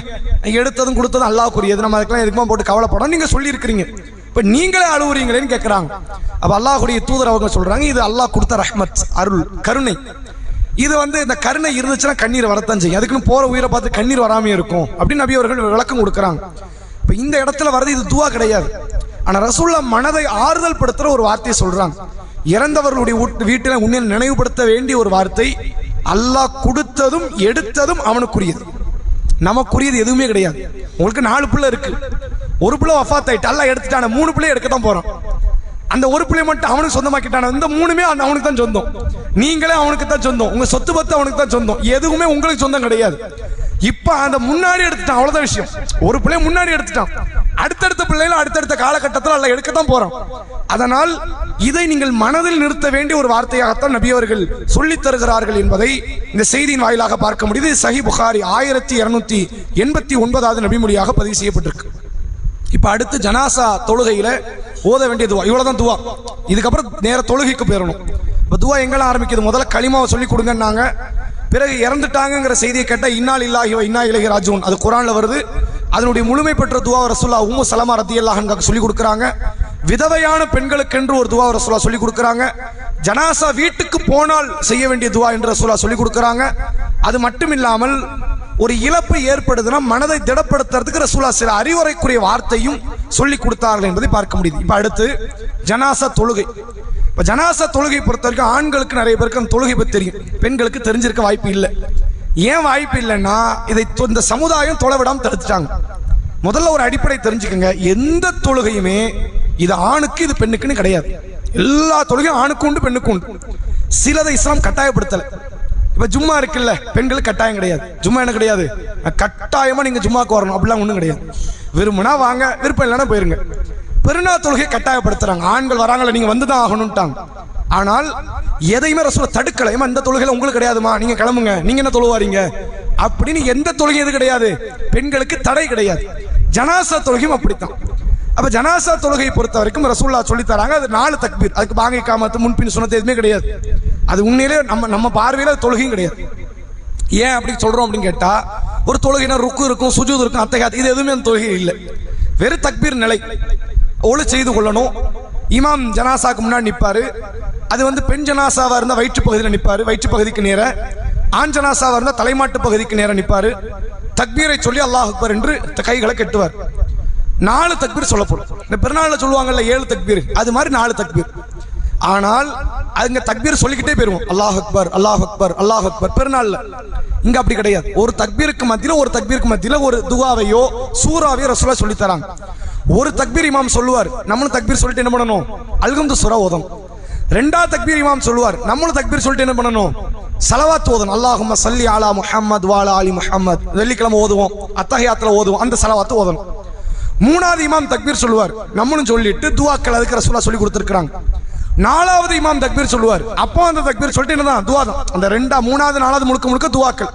எடுத்ததும் கொடுத்ததும் அல்லாஹ்வுக்குரியது, நம்ம அதுக்கெல்லாம் எதுக்குமா போட்டு கவலைப்படும் நீங்க சொல்லி இருக்கிறீங்க, இப்ப நீங்களே அழுவுறீங்களேன்னு கேட்கறாங்க. அப்ப அல்லாஹ்வுடைய தூதர் அவங்க சொல்றாங்க, இது அல்லாஹ் கொடுத்த ரஹ்மத், அருள், கருணை. இது வந்து இந்த கருணை இருந்துச்சுன்னா கண்ணீர் வரத்தான் செய்யும், அதுக்குன்னு போற உயிரை பார்த்து கண்ணீர் வராமே இருக்கும் அப்படின்னு நபி அவர்கள் விளக்கம் கொடுக்குறாங்க. இப்ப இந்த இடத்துல வர்றது இது துவா கிடையாது. ஆனா ரசூலுல்லாஹ் மனதை ஆறுதல் படுத்துற ஒரு வார்த்தையை சொல்றாங்க. இறந்தவர்களுடைய வீட்டில் உன்னை நினைவுபடுத்த வேண்டிய ஒரு வார்த்தை, அல்லாஹ் கொடுத்ததும் எடுத்ததும் அவனுக்குரியது, நமக்குரியது எதுவுமே கிடையாது. உங்களுக்கு 4 பிள்ளை இருக்கு, ஒரு பிள்ளை வஃபாத் ஆயிட்டு அல்லாஹ் எடுத்துட்டான, 3 பிள்ளை எடுக்கத்தான் போறோம். அந்த ஒரு பிள்ளை மட்டும் அவனுக்கு சொந்தமாக்கிட்டான, இந்த 3மே அவனுக்கு தான் சொந்தம், நீங்களே அவனுக்கு தான் சொந்தம், உங்க சொத்து பத்து அவனுக்கு தான் சொந்தம், எதுவுமே உங்களுக்கு சொந்தம் கிடையாது. இப்ப அந்த முன்னாடி எடுத்துட்டான், அவ்வளவுதான் விஷயம். ஒரு பிள்ளை முன்னாடி எடுத்துட்டான், அடுத்தடுத்த பிள்ளைகள் அடுத்தடுத்த காலகட்டத்தில் அல்ல எடுக்கத்தான் போறோம். அதனால் இதை நீங்கள் மனதில் நிறுத்த வேண்டிய ஒரு வார்த்தையாகத்தான் நபி அவர்கள் சொல்லித் தருகிறார்கள் என்பதை இந்த செய்தியின் வாயிலாக பார்க்க முடியுது. சஹீஹ் புகாரி 1289வது நபிமொழியாக பதிவு செய்யப்பட்டிருக்கு. இப்ப அடுத்து ஜனாசா தொழுகையில ஓத வேண்டிய துவா, இவ்வளவுதான் துவா. இதுக்கப்புறம் நேர தொழுகைக்கு போயிடணும். இப்ப துவா எங்கெல்லாம் ஆரம்பிக்குது? முதல்ல கலிமாவை சொல்லி கொடுங்கன்னாங்க, பிறகு இறந்துட்டாங்கிற செய்தியை கேட்டால் இன்னா லில்லாஹி வ இன்னா இலைஹி ராஜிஊன், அது குர்ஆன்ல வருது. அதனுடைய முழுமை பெற்ற துவா ரசூலுல்லாஹ் உம்மு சலமா ரலியல்லாஹு அன்ஹா சொல்லி கொடுக்குறாங்க. விதவையான பெண்களுக்கென்று ஒரு துவா ரசூலுல்லாஹ் சொல்லி கொடுக்குறாங்க. ஜனாசா வீட்டுக்கு போனால் செய்ய வேண்டிய துவா என்று ரசூலுல்லாஹ் சொல்லி கொடுக்குறாங்க. அது மட்டும் இல்லாமல் ஒரு இழப்பு ஏற்படுதுன்னா மனதை திடப்படுத்துறதுக்கு ரசூலுல்லாஹ் சில அறிவுரைக்குரிய வார்த்தையும் சொல்லி கொடுத்தார்கள் என்பதை பார்க்க முடியுது. இப்ப அடுத்து ஜனாசா தொழுகை. இப்ப ஜனாசா தொழுகை பொறுத்த வரைக்கும் ஆண்களுக்கு நிறைய பேருக்கு அந்த தொழுகை பற்றி தெரியும், பெண்களுக்கு தெரிஞ்சிருக்க வாய்ப்பு இல்லை. ஏன் வாய்ப்பு இல்லைன்னா இதை இந்த சமுதாயம் தொலை விடாம தடுத்துட்டாங்க. முதல்ல ஒரு அடிப்படை தெரிஞ்சுக்கங்க, எந்த தொழுகையுமே இது ஆணுக்கு இது பெண்ணுக்குன்னு கிடையாது. எல்லா தொழுகையும் ஆணுக்கு உண்டு பெண்ணுக்கு உண்டு. சிலதை இஸ்லாம் கட்டாயப்படுத்தல. இப்ப ஜும்மா இருக்குல்ல, பெண்களுக்கு கட்டாயம் கிடையாது. ஜும்மா என்ன கிடையாது, கட்டாயமா நீங்க ஜும்மாக்கு வரணும் அப்படிலாம் ஒண்ணும் கிடையாது. விரும்புனா வாங்க, விருப்பம் இல்லைன்னா போயிருங்க. பெருநாள் தொழுகை கட்டாயப்படுத்துறாங்க, ஆண்கள் வராங்கள நீங்க வந்துதான் ஆகணும்ட்டாங்க. ஆனால் எதையுமே ரசூலுல்லாஹ் தடுக்கல. ஏமா இந்த தொழுகையில உங்களுக்கு கிடையாதுமா, நீங்க கிளம்புங்க, நீங்க என்ன தொழுவாரீங்க அப்படின்னு எந்த தொழுகை எது கிடையாது, பெண்களுக்கு தடை கிடையாது. ஜனாசா தொழுகையும் அப்படித்தான். அப்ப ஜனாசா தொழுகையை பொறுத்த வரைக்கும் ரசூலுல்லாஹ் சொல்லி தராங்க, அது 4 தக்பீர், அதுக்கு பாங்கை காமத்து முன்பின் சுன்னத்து எதுவுமே கிடையாது. அது உண்மையிலே நம்ம பார்வையில தொழுகையும் கிடையாது. ஏன் அப்படி சொல்றோம் அப்படின்னு கேட்டா, ஒரு தொழுகைனா ருக்கு இருக்கும், சுஜூத் இருக்கும், அத்தஹியாத், இது எதுவுமே அந்த தொழுகை இல்லை. வெறும் தக்பீர் நிலை. ஒளி செய்து கொள்ளணும். இமாம் ஜனாசாக்கு முன்னாடி நிற்பாரு. அது வந்து பெண் ஜனாசாவா இருந்தா வயிற்று பகுதியில் நிற்பாரு, வயிற்று பகுதிக்கு நேர. ஆண் ஜனாசாவா இருந்தா தலைமாட்டு பகுதிக்கு நேர நிற்பாரு. தக்பீரை சொல்லி அல்லாஹ் அக்பர் என்று கைகளை கட்டுவார். 4 தக்பீர் சொல்லப்படும். இந்த பெருநாள்ல சொல்லுவாங்கல்ல 7 தக்பீர், அது மாதிரி 4 தக்பீர். ஆனால் அங்க தக்பீர் சொல்லிக்கிட்டே போயிருவோம், அல்லாஹ் அக்பர் அல்லாஹ் அக்பர் அல்லாஹ் அக்பர். பெருநாள்ல இங்க அப்படி கிடையாது. ஒரு தக்பீருக்கு மத்தியில ஒரு துவாவையோ சூறாவையோ ரசூலுல்லாஹ் சொல்லி தராங்க. ஒரு தக்பீர் இமாம் சொல்லுவார், நம்மளும் தக்பீர் சொல்லிட்டு என்ன பண்ணணும், அல்ஹம்து சூரா ஓதணும். 2வது தக்பீர் இமாம் சொல்லுவார், நம்மளும் தக்பீர் சொல்லிட்டு என்ன பண்ணணும், ஸலவாத் ஓதணும். அல்லாஹும்ம ஸல்லி அலா முஹம்மத் வ அலா ஆலி முஹம்மத். வெள்ளிக்கிழமை ஓதுவோம், அத்தஹியாத்துல ஓதுவோம், அந்த ஸலவாத் ஓதணும். 3வது இமாம் தக்பீர் சொல்லுவார், நம்மளும் சொல்லிட்டு துஆக்கள் அதுக்கு ரசூலுல்லாஹ் சொல்லி கொடுத்திருக்காங்க. 4வது இமாம் தக்பீர் சொல்லுவார், அப்போ அந்த தக்பீர் சொல்லிட்டு என்னதான் துஆ தான். அந்த 3வது 4வது முழுக்க துஆக்கள்.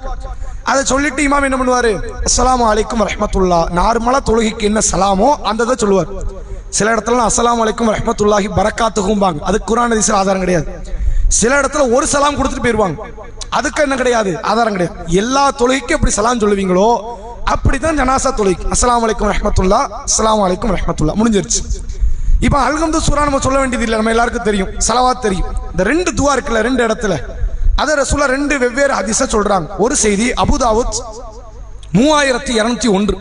அதை சொல்லிட்டு இமாம் என்ன பண்ணுவாரு, அஸ்ஸலாமு அலைக்கும் வரஹ்மத்துல்லாஹ். நார்மலா தொழுகைக்கு என்ன சலாமோ அந்த சொல்லுவார். சில இடத்துல அஸ்ஸலாமு அலைக்கும் ரஹ்மத்துல்லாஹி பரக்காத்துஹும்பாங்க, அதுக்கு குர்ஆன் ஹதீஸ்ல ஆதாரம் கிடையாது. சில இடத்துல ஒரு சலாம் கொடுத்துட்டு போயிருவாங்க, அதுக்கு என்ன கிடையாது, ஆதாரம் கிடையாது. எல்லா தொழுகைக்கும் எப்படி சலாம் சொல்லுவீங்களோ அப்படிதான் ஜனாசா தொழுகைக்கு அஸ்ஸலாமு அலைக்கும் ரஹ்மத்துல்லாஹ், அஸ்ஸலாமு அலைக்கும் ரஹ்மத்துல்லாஹ் முடிஞ்சிருச்சு. இப்போ அல்ஹம்து சூரா நம்ம சொல்ல வேண்டியது இல்லை, நம்ம எல்லாருக்கும் தெரியும், ஸலவாத் தெரியும். இந்த ரெண்டு துஆ இருக்குல்ல ரெண்டு இடத்துல, அதை ரசூலா ரெண்டு வெவ்வேறு ஹதீஸை சொல்றாங்க. ஒரு செய்தி அபூ தாவூத் 3201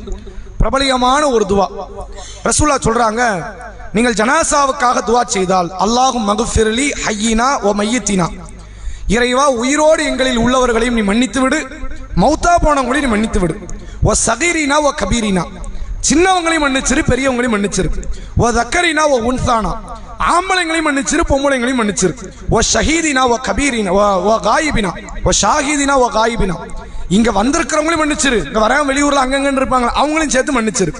பிரபலியமான ஒரு துஆ. ரசூலா சொல்றாங்க, நீங்கள் ஜனாசாவுக்காக துஆ செய்தால் அல்லாஹும் மக்ஃபிர்லி ஹய்யினா வ மையித்தினா, இறைவா உயிரோடு எங்களில் உள்ளவர்களையும் நீ மன்னித்து விடு, மௌத்தா போனவங்களையும் நீ மன்னித்து விடு, வ சகீரினா வ கபீரினா, சின்னவங்களையும் மன்னிச்சிரு பெரியவங்களையும் மன்னிச்சிரு, வ தக்கரினா வ உன்சானா, ஆம்பளைங்களையும் மன்னிச்சிரு பொம்பளைங்களையும் மன்னிச்சிரு, வ ஷஹீதினா வ கபீரினா வ காயிபினா வ ஷாஹிதினா வ காயிபினா, இங்க வந்திருக்கிறவங்களையும் மன்னிச்சிரு, இங்க வராம வெளியூர்ல அங்கங்க இருப்பாங்க அவங்களையும் சேர்த்து மன்னிச்சிரு.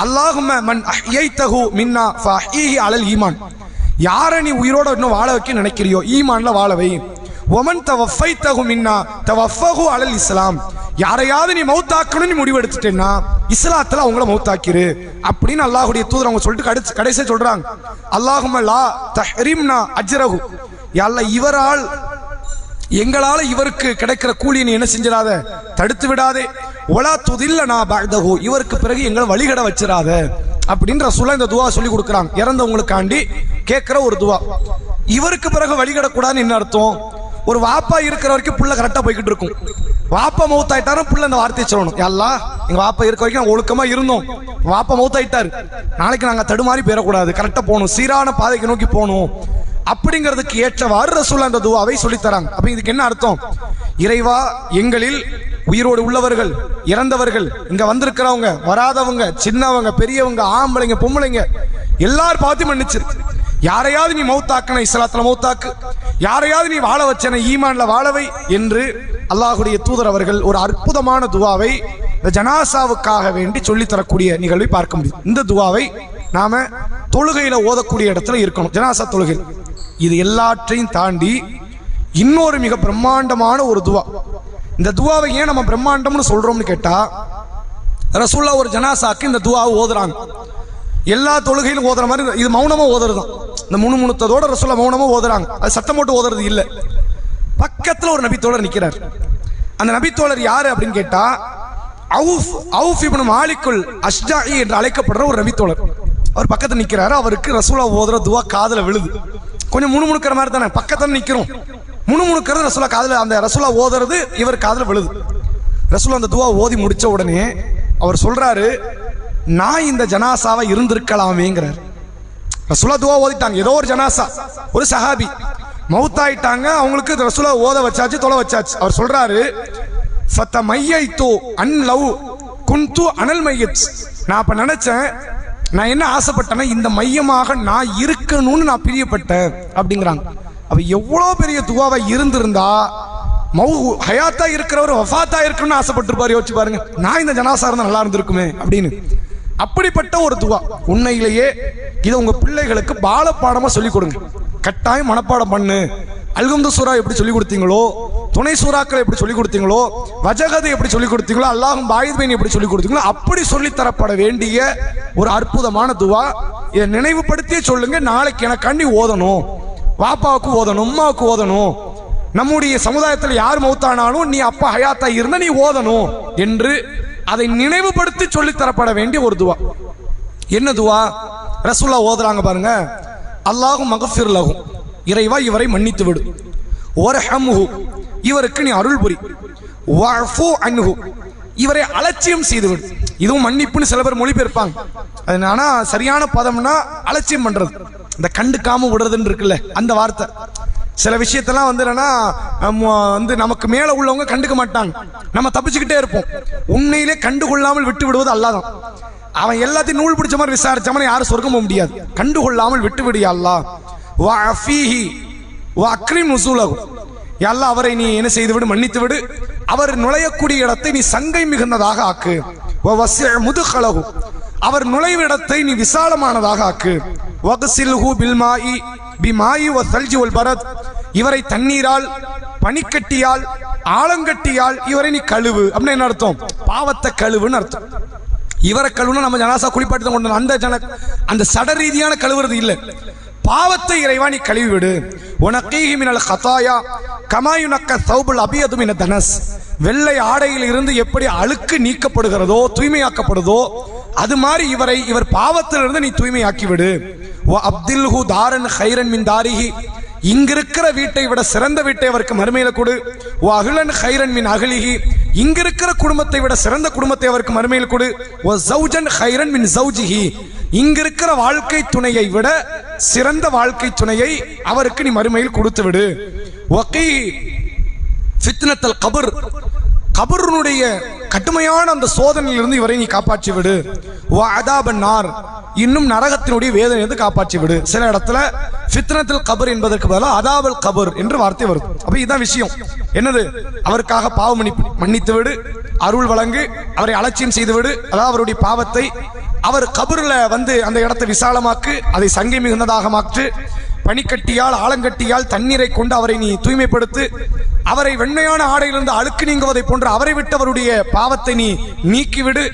அல்லாஹும்ம மன் அஹ்யைதஹு மின்னா ஃபஅஹ்யிஹி அலல் ஈமான், யாரை நீ உயிரோட இன்னும் வாழ வைக்க நினைக்கிறியோ ஈமான்ல வாழ வை. ஒமன் தவஃபைதஹு மின்னா தவஃபஹு அலல் இஸ்லாம், யாரையாவது நீ மௌத்தாக்கணும் நீ முடிவு எடுத்துட்டேன்னா இஸ்லாத்துல அவங்கள மௌத்தாக்கிரு அப்படின்னு அல்லாஹ்வுடைய தூதர் அவங்க சொல்லிட்டு கடைசியா சொல்றாங்க, அல்லாஹும்ம லா தஹ்ரிம்னா அஜ்ரஹு, யா அல்லாஹ் இவரால் எங்களால இவருக்கு கிடைக்கிற கூலியை நீ என்ன செஞ்சிடாத, தடுத்து விடாதே, ஒலா துதில்லனா பஅதஹு, இவருக்கு பிறகு எங்களை வழிகட வச்சிராத அப்படின்ற ரசூலுல்லாஹ் இந்த துஆ சொல்லி கொடுக்குறாங்க. இறந்தவங்களுக்காண்டி கேட்கிற ஒரு துஆ. இவருக்கு பிறகு வழிகடக்கூடாதுன்னு என்ன அர்த்தம்? ஒரு வாப்பா இருக்கிற வரைக்கும் புள்ள கரெக்டா போய்கிட்டு இருக்கும், வாப்பா மௌத்தாயிட்டாரும் புள்ள அந்த வார்த்தையை சொல்லணும், யா அல்லாஹ் எங்க வாப்பா இருக்க வரைக்கும் நாங்கள் ஒழுக்கமா இருந்தோம், வாப்பா மௌத்தாயிட்டாரு, நாளைக்கு நாங்க தடுமாறி போயிடக்கூடாது, கரெக்டா போகணும், சீரான பாதைக்கு நோக்கி போகணும் அப்படிங்கிறதுக்கு ஏற்றவாறு ரசூலுல்லாஹ் அந்த துஆவை சொல்லித் தராங்க. அப்ப இதுக்கு என்ன அர்த்தம்? இறைவா எங்களில் உயிரோடு உள்ளவர்கள் இறந்தவர்கள் இங்க வந்திருக்கிறவங்க வராதவங்க சின்னவங்க பெரியவங்க ஆம்பளைங்க பொம்பளைங்க எல்லாரும் பார்த்து மன்னிச்சிரு, யாரையாவது நீ மௌத்தாக்குன இஸ்லாத்துல மௌத்தாக்கு, யாரையாவது நீ வாழ வச்சன ஈமான்ல வாழவை என்று அல்லாஹ்வுடைய தூதர் அவர்கள் ஒரு அற்புதமான துஆவை இந்த ஜனாசாவுக்காக வேண்டி சொல்லித் தரக்கூடிய நிகழ்வை பார்க்க முடியும். இந்த துஆவை நாம தொழுகையில ஓதக்கூடிய இடத்துல இருக்கணும், ஜனாசா தொழுகை. இது எல்லாற்றையும் தாண்டி இன்னொரு மிக பிரம்மாண்டமான ஒரு துஆ. இந்த துஆவை ஏன் நம்ம பிரம்மாண்டம்னு சொல்றோம்னு கேட்டா, ரசூலுல்லாஹ் ஒரு ஜனாசாக்கு இந்த துஆவை ஓதுறாங்க. எல்லா தொழுகையிலும் ஓதுற மாதிரி இது மௌனமா ஓதுறது தான். இந்த முணுமுணுத்ததோட ரசூலுல்லாஹ் மௌனமா ஓதுறாங்க, அது சத்தம் போட்டு ஓதுறது இல்லை. பக்கத்துல ஒரு நபித்தோழர் நிற்கிறார். அந்த நபித்தோழர் யாரு அப்படின்னு கேட்டா, அவுஃப் இப்னு மாலிக்குல் அஷ்ஜாஇ என்று அழைக்கப்படுற ஒரு நபித்தோழர். அவர் பக்கத்துல நிற்கிறாரு. அவருக்கு ரசூலுல்லாஹ் ஓதுற துஆ காதுல விழுது. கொஞ்சம் முணுமுணுக்கிற மாதிரி தானே, பக்கத்துல நிற்கிறோம், முணுமுணுக்கிறது ரசூலுல்லாஹ் காதுல, அந்த ரசூலுல்லாஹ் ஓதுறது இவர் காதுல விழுது. ரசூலுல்லாஹ் அந்த துஆ ஓதி முடிச்ச உடனே அவர் சொல்றாரு, நான் இந்த ஜனாசாவை இருந்திருக்கலாமேங்கிறார். ரசூலுல்லாஹ் துஆ ஓதிட்டாங்க, ஏதோ ஒரு ஜனாசா, ஒரு சஹாபி மௌத்தாயிட்டாங்க, அவங்களுக்கு ரசூலுல்லாஹ் ஓத வச்சாச்சு, தொலை வச்சாச்சு. அவர் சொல்றாரு, ஃபதமையைது அன் லவ் குன்து அனல் மையத், நான் அப்ப நினைச்சேன், நான் என்ன ஆசைப்பட்டேன்னா இந்த மையமாக நான் இருக்கணும்னு நான் பிரியப்பட்டேன் அப்படிங்கிறாங்க. அப்ப எவ்வளவு பெரிய துஆவா இருந்திருந்தா ஹயாத்தா இருக்கிறவர் வஃபாத்தா இருக்கணும்னு ஆசைப்பட்டிருப்பாரு. யோசிச்சு பாருங்க, நான் இந்த ஜனாசா இருந்தா நல்லா இருந்திருக்குமே அப்படின்னு. அப்படிப்பட்ட ஒரு துஆ. உண்மையிலேயே இதை உங்க பிள்ளைகளுக்கு பாலப்பாடமா சொல்லிக் கொடுங்க, கட்டாயம் மனப்பாடம் பண்ணு. அல்ஹம்து சூரா எப்படி சொல்லி கொடுத்தீங்களோ, துணை சூறாக்களை எப்படி சொல்லி கொடுத்தீங்களோ, வஜகதை எப்படி சொல்லி கொடுத்தீங்களோ, அல்லாஹும் பாயித்பைன் எப்படி சொல்லி கொடுத்தீங்களோ அப்படி சொல்லி தரப்பட வேண்டிய ஒரு அற்புதமான துஆ. இதை நினைவுபடுத்தியே சொல்லுங்க, நாளைக்கு எனக்காண்டி ஓதணும், வாப்பாவுக்கு ஓதணும், உம்மாவுக்கு ஓதணும், நம்முடைய சமுதாயத்தில் யார் மௌத்தானாலும் நீ அப்பா ஹயாத்தா இருந்தா நீ ஓதணும் என்று அதை நினைவுபடுத்தி சொல்லி தரப்பட வேண்டிய ஒரு துஆ. என்ன துஆ? ரசூலுல்லாஹ் ஓதுறாங்க பாருங்க, அல்லாஹும் மக்ஃபிர் லஹு, இறைவா இவரை மன்னித்து விடு, வர்ஹம்ஹு, இவருக்கு நீ அருள் புரி, வஅஃபு அன்ஹு, இவரை அலட்சியம் செய்து விடு. இதுவும் மன்னிப்புன்னு சில பேர் மொழிபெயர்ப்பாங்க, அது ஆனா சரியான பதம்னா அலட்சியம் பண்றது, இந்த கண்டுக்காம விடுறதுன்னு இருக்குல்ல அந்த வார்த்தை. சில விஷயத்தெல்லாம் வந்து நமக்கு மேல உள்ளவங்க கண்டுக்க மாட்டாங்க, நம்ம தப்பிச்சுக்கிட்டே இருப்போம். உண்மையிலே கண்டுகொள்ளாமல் விட்டு விடுவது அல்லாஹ் தான். அவன் எல்லாத்தையும் நூல் பிடிச்ச மாதிரி விசாரிச்சவன யாரும் சொர்க்கம் போக முடியாது. கண்டுகொள்ளாமல் விட்டு விடு அல்லாஹ். வஅஃபீஹி வஅக்ரிம் நுஸூலஹு, யா அல்லாஹ் அவரை நீ என்ன செய்து விடு, மன்னித்து விடு, அவர் நுழையக்கூடிய இடத்தை நீ சங்கை மிகுந்ததாக ஆக்கு. வவஸ்ஸி முதுகலஹு, அவர் நுழைவு இடத்தை நீ விசாலமானதாக ஆக்கு. வக்ஸில்ஹு பில்மாஇ பிமாஇ வஸல்ஜி வல்பரத், இவரை தண்ணீரால் பனிக்கட்டியால் ஆலங்கட்டியால் இவரை நீ கழுவு. அப்படின்னா என்ன அர்த்தம்? பாவத்தை கழுவுன்னு அர்த்தம். இவரை கழுவுனா நம்ம ஜனாசா குளிப்பாட்டி தான் கொண்டு அந்த சட ரீதியான கழுவுறது இல்லை. பாவத்தை இறைவா நீ கழுவி விடு. உனக்கீஹி மினல் ஹதாயா கமா யுனக்க தௌபுல் அபியது மின தனஸ். வெள்ளை ஆடையில் இருந்து எப்படி அழுக்கு நீக்கப்படுகிறதோ தூய்மையாக்கப்படுதோ அது மாதிரி இவர் பாவத்திலிருந்து நீ தூய்மையாக்கி விடு. வ அப்தில்ஹு தாரன் ஹைரன் மின் தாரிஹி. இங்கிருக்கிற வீட்டை விட சிறந்த வீட்டை அவருக்கு மறுமையில கொடு. வ அஹ்லன் ஹைரன் மின் அஹ்லிஹி. இங்கிருக்கிற குடும்பத்தை விட சிறந்த குடும்பத்தை அவருக்கு மறுமையில் கொடு. வ ஜௌஜன் ஹைரன் மின் ஜௌஜிஹி. இங்கிருக்கிற வாழ்க்கை துணையை விட சிறந்த வாழ்க்கை துணையை அவருக்கு நீ மறுமையில் கொடுத்து விடு. வகி ஃபித்னத்தல் கபர். கபருடைய கடுமையான அந்த சோதனையிலிருந்து இவரை நீ காப்பாற்றி விடு. வ அதாபன் நார். இன்னும் நரகத்தினுடைய வேதனையிலிருந்து காப்பாற்றி விடு. சில இடத்துல ஃபித்னத்துல் கபர் என்பதற்கு பதிலாக அதாபல் கபர் என்று வார்த்தை வருது. அப்ப இதுதான் விஷயம். என்னது? அவருக்காக பாவ மன்னித்து விடு, அருள் வழங்கு, அவரை அலட்சியம் செய்து விடு. அதாவது அவருடைய பாவத்தை அவர் கபருல வந்து அந்த இடத்தை விசாலமாக்கு, அதை சங்கை மிகுந்ததாக மாற்று. பனிக்கட்டியால் ஆலங்கட்டியால் தண்ணீரை கொண்டு அவரை நீ தூய்மைப்படுத்து. அவரை வெண்மையான ஆடையிலிருந்து அழுக்கு நீங்குவதை போன்று அவரை விட்டு அவருடைய பாவத்தை நீ நீக்கிவிடு.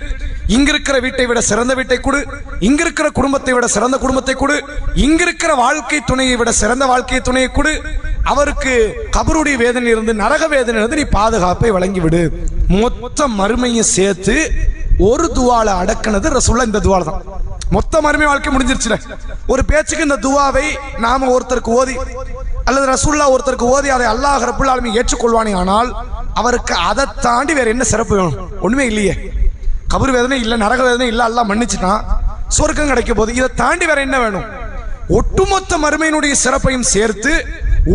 இங்கிருக்கிற வீட்டை விட சிறந்த வீட்டை கொடு. இங்கிருக்கிற குடும்பத்தை விட சிறந்த குடும்பத்தை கொடு. இங்கிருக்கிற வாழ்க்கை துணையை விட சிறந்த வாழ்க்கை துணையை கொடு. அவருக்கு கபருடைய வேதனையிலிருந்து நரக வேதனையிலிருந்து நீ பாதுகாப்பை வழங்கிவிடு. மொத்த மறுமையை சேர்த்து ஒரு துவால அடக்குனது ரசூலுல்லாஹ் இந்த துவால தான். மொத்த மறுமை வாழ்க்கை முடிஞ்சிருச்சு. ஒரு பேச்சுக்கு இந்த துவாவை நாம ஒருத்தருக்கு ஓதி அல்லது ரசூலுல்லாஹ் ஒருத்தருக்கு ஓதி அதை அல்லாஹ் ரப்புல் ஆலமீன் ஏற்றுக்கொள்வானே, ஆனால் அவருக்கு அதை தாண்டி வேற என்ன சிறப்பு வேணும்? ஒண்ணுமே இல்லையே. கபர் வேதனை இல்லை, நரக வேதனை இல்லை, அல்லாஹ் மன்னிச்சுட்டான், சொர்க்கம் கிடைக்க போது. இதை தாண்டி வேற என்ன வேணும்? ஒட்டுமொத்த மறுமையினுடைய சிறப்பையும் சேர்த்து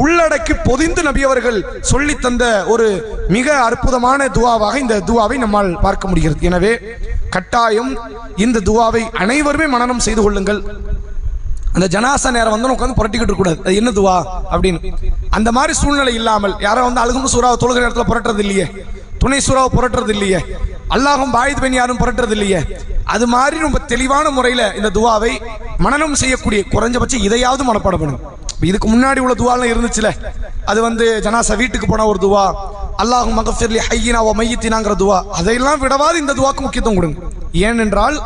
உள்ளடக்கி பொதிந்து நபி அவர்கள் சொல்லி தந்த ஒரு மிக அற்புதமான துவாவாக இந்த துவாவை நம்மால் பார்க்க முடிகிறது. எனவே கட்டாயம் இந்த துவாவை அனைவருமே மனனம் செய்து கொள்ளுங்கள். அந்த ஜனாசா நேரம் வந்து உட்காந்து புரட்டிக்கிட்டு இருக்க கூடாது. அது என்ன துவா அப்படின்னு அந்த மாதிரி சூழ்நிலை இல்லாமல் யாரும் வந்து அழுகும் சூறாவை தொழுகிற நேரத்தில் புரட்டுறது இல்லையே, துணை சூறாவை புரட்டுறது இல்லையே, அல்லாஹும் பாயித் பெண் யாரும் புரட்டுறது இல்லையே. அது மாதிரி ரொம்ப தெளிவான முறையில் இந்த துவாவை மனனம் செய்யக்கூடிய குறைஞ்சபட்சம் இதையாவது மனப்பாடம் பண்ணுங்க. இதுக்கு முன்னாடி உள்ள துவாலாம் இருந்துச்சுல, அது வந்து ஜனாசா வீட்டுக்கு போன ஒரு துவா, அல்லாஹும் மகஃபிர்லி ஹய்யினா வ மையித்தினாங்கிற துவா, அதையெல்லாம் விடவாது இந்த துவாக்கு முக்கியத்துவம் கொடுங்க. ஏனென்றால்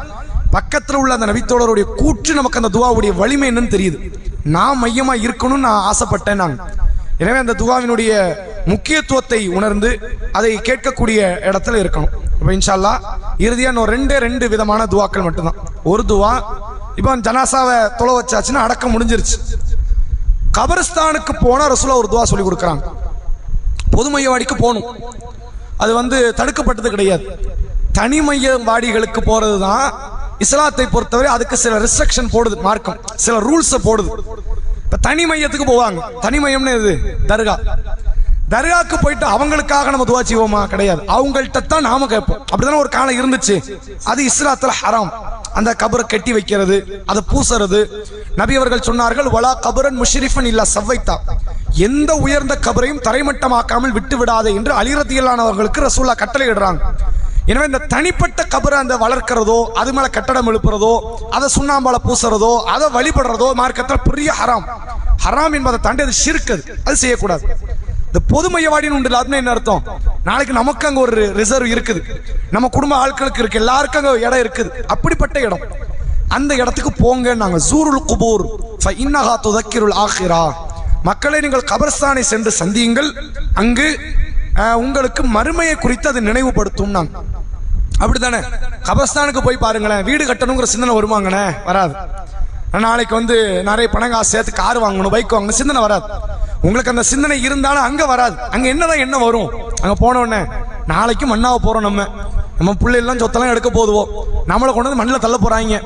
பக்கத்தில் உள்ள அந்த நபித்தோழருடைய கூற்று நமக்கு அந்த துவாவுடைய வலிமை என்னன்னு தெரியுது. நான் மையமா இருக்கணும்னு நான் ஆசைப்பட்டேன் நான். எனவே அந்த துவாவினுடைய முக்கியத்துவத்தை உணர்ந்து அதை கேட்கக்கூடிய இடத்துல இருக்கணும். இப்போ இன்ஷா அல்லாஹ் இறுதியா ரெண்டு விதமான துவாக்கள் மட்டும்தான். ஒரு துவா, இப்போ ஜனாசாவை தொலை வச்சாச்சுன்னா அடக்கம் முடிஞ்சிருச்சு. கபரஸ்தானுக்கு போனா ரசூலுல்லாஹ் ஒரு துவா சொல்லி கொடுக்குறாங்க. பொது மையவாடிக்கு போகணும், அது வந்து தடுக்கப்பட்டது கிடையாது. தனி மையவாடிகளுக்கு போறது தான் இஸ்லாத்தை பொறுத்தவரை அதுக்கு சில ரெஸ்ட்ரிக்ஷன் போடுது, மார்க்கம் சில ரூல்ஸை போடுது. இப்ப தனி மையத்துக்கு போவாங்க. தனி மையம்னு எது? தர்கா. தர்காக்கு போயிட்டு அவங்களுக்காக நம்ம துவா செய்வோமா? கிடையாது. அவங்கள்ட்ட தான் நாம கேட்போம். அப்படிதானே ஒரு காலம் இருந்துச்சு. அது இஸ்லாத்துல ஹராம். அந்த கபரை கட்டி வைக்கிறது, அதை பூசறது. நபி அவர்கள் சொன்னார்கள், வலா கபரன் முஷ்ரிஃபன் இல்லா சவ்வைத்தா. எந்த உயர்ந்த கபரையும் தரைமட்டமாக்காமல் விட்டு விடாதே என்று அலி ரலியல்லாஹு ரசூலுல்லாஹ் கட்டளை இடுறாங்க. எனவே இந்த தனிப்பட்ட கபரை அந்த வளர்க்கிறதோ, அது மேல கட்டடம் எழுப்புறதோ, அதை சுண்ணாம்பால பூசுறதோ, அதை வழிபடுறதோ மார்க்கத்தில் பெரிய ஹராம். ஹராம் என்பதை தாண்டி அது ஷிர்க், அது செய்யக்கூடாது. இந்த பொது மையவாடின்னு உண்டு. அதுன்னு என்ன அர்த்தம்? நாளைக்கு நமக்கு அங்க ஒரு ரிசர்வ் இருக்குது, நம்ம குடும்ப ஆட்களுக்கு இருக்கு, எல்லாருக்கும் அங்க இடம் இருக்குது. அப்படிப்பட்ட இடம், அந்த இடத்துக்கு போங்க. நாங்க ஜூருல் குபூர் ஃபஇன்னஹா துதக்கிருல் ஆখিরা. மக்களை நீங்கள் கபர்ஸ்தானை சென்று சந்தியுங்கள், அங்கு உங்களுக்கு மறுமையை குறித்து அது நினைவுபடுத்தும். நாங்க அப்படித்தானே கபர்ஸ்தானுக்கு போய் பாருங்களேன், வீடு கட்டணுங்கிற சிந்தனை வருவாங்கண்ணே? வராது. நாளைக்கு வந்து நிறைய பணம் காசு சேர்த்து கார் வாங்கணும், பைக் வாங்கணும், சிந்தனை வராது. உங்களுக்கு அந்த சிந்தனை இருந்தாலும் அங்க வராது. அங்க என்னதான் என்ன வரும்? அங்க போன உடனே நாளைக்கு மண்ணாவ போறோம், நம்ம பிள்ளைலாம் சொத்தெல்லாம் எடுக்க போதுவோம், நம்மளை கொண்டு வந்து மண்ணில் தள்ள போறாங்க,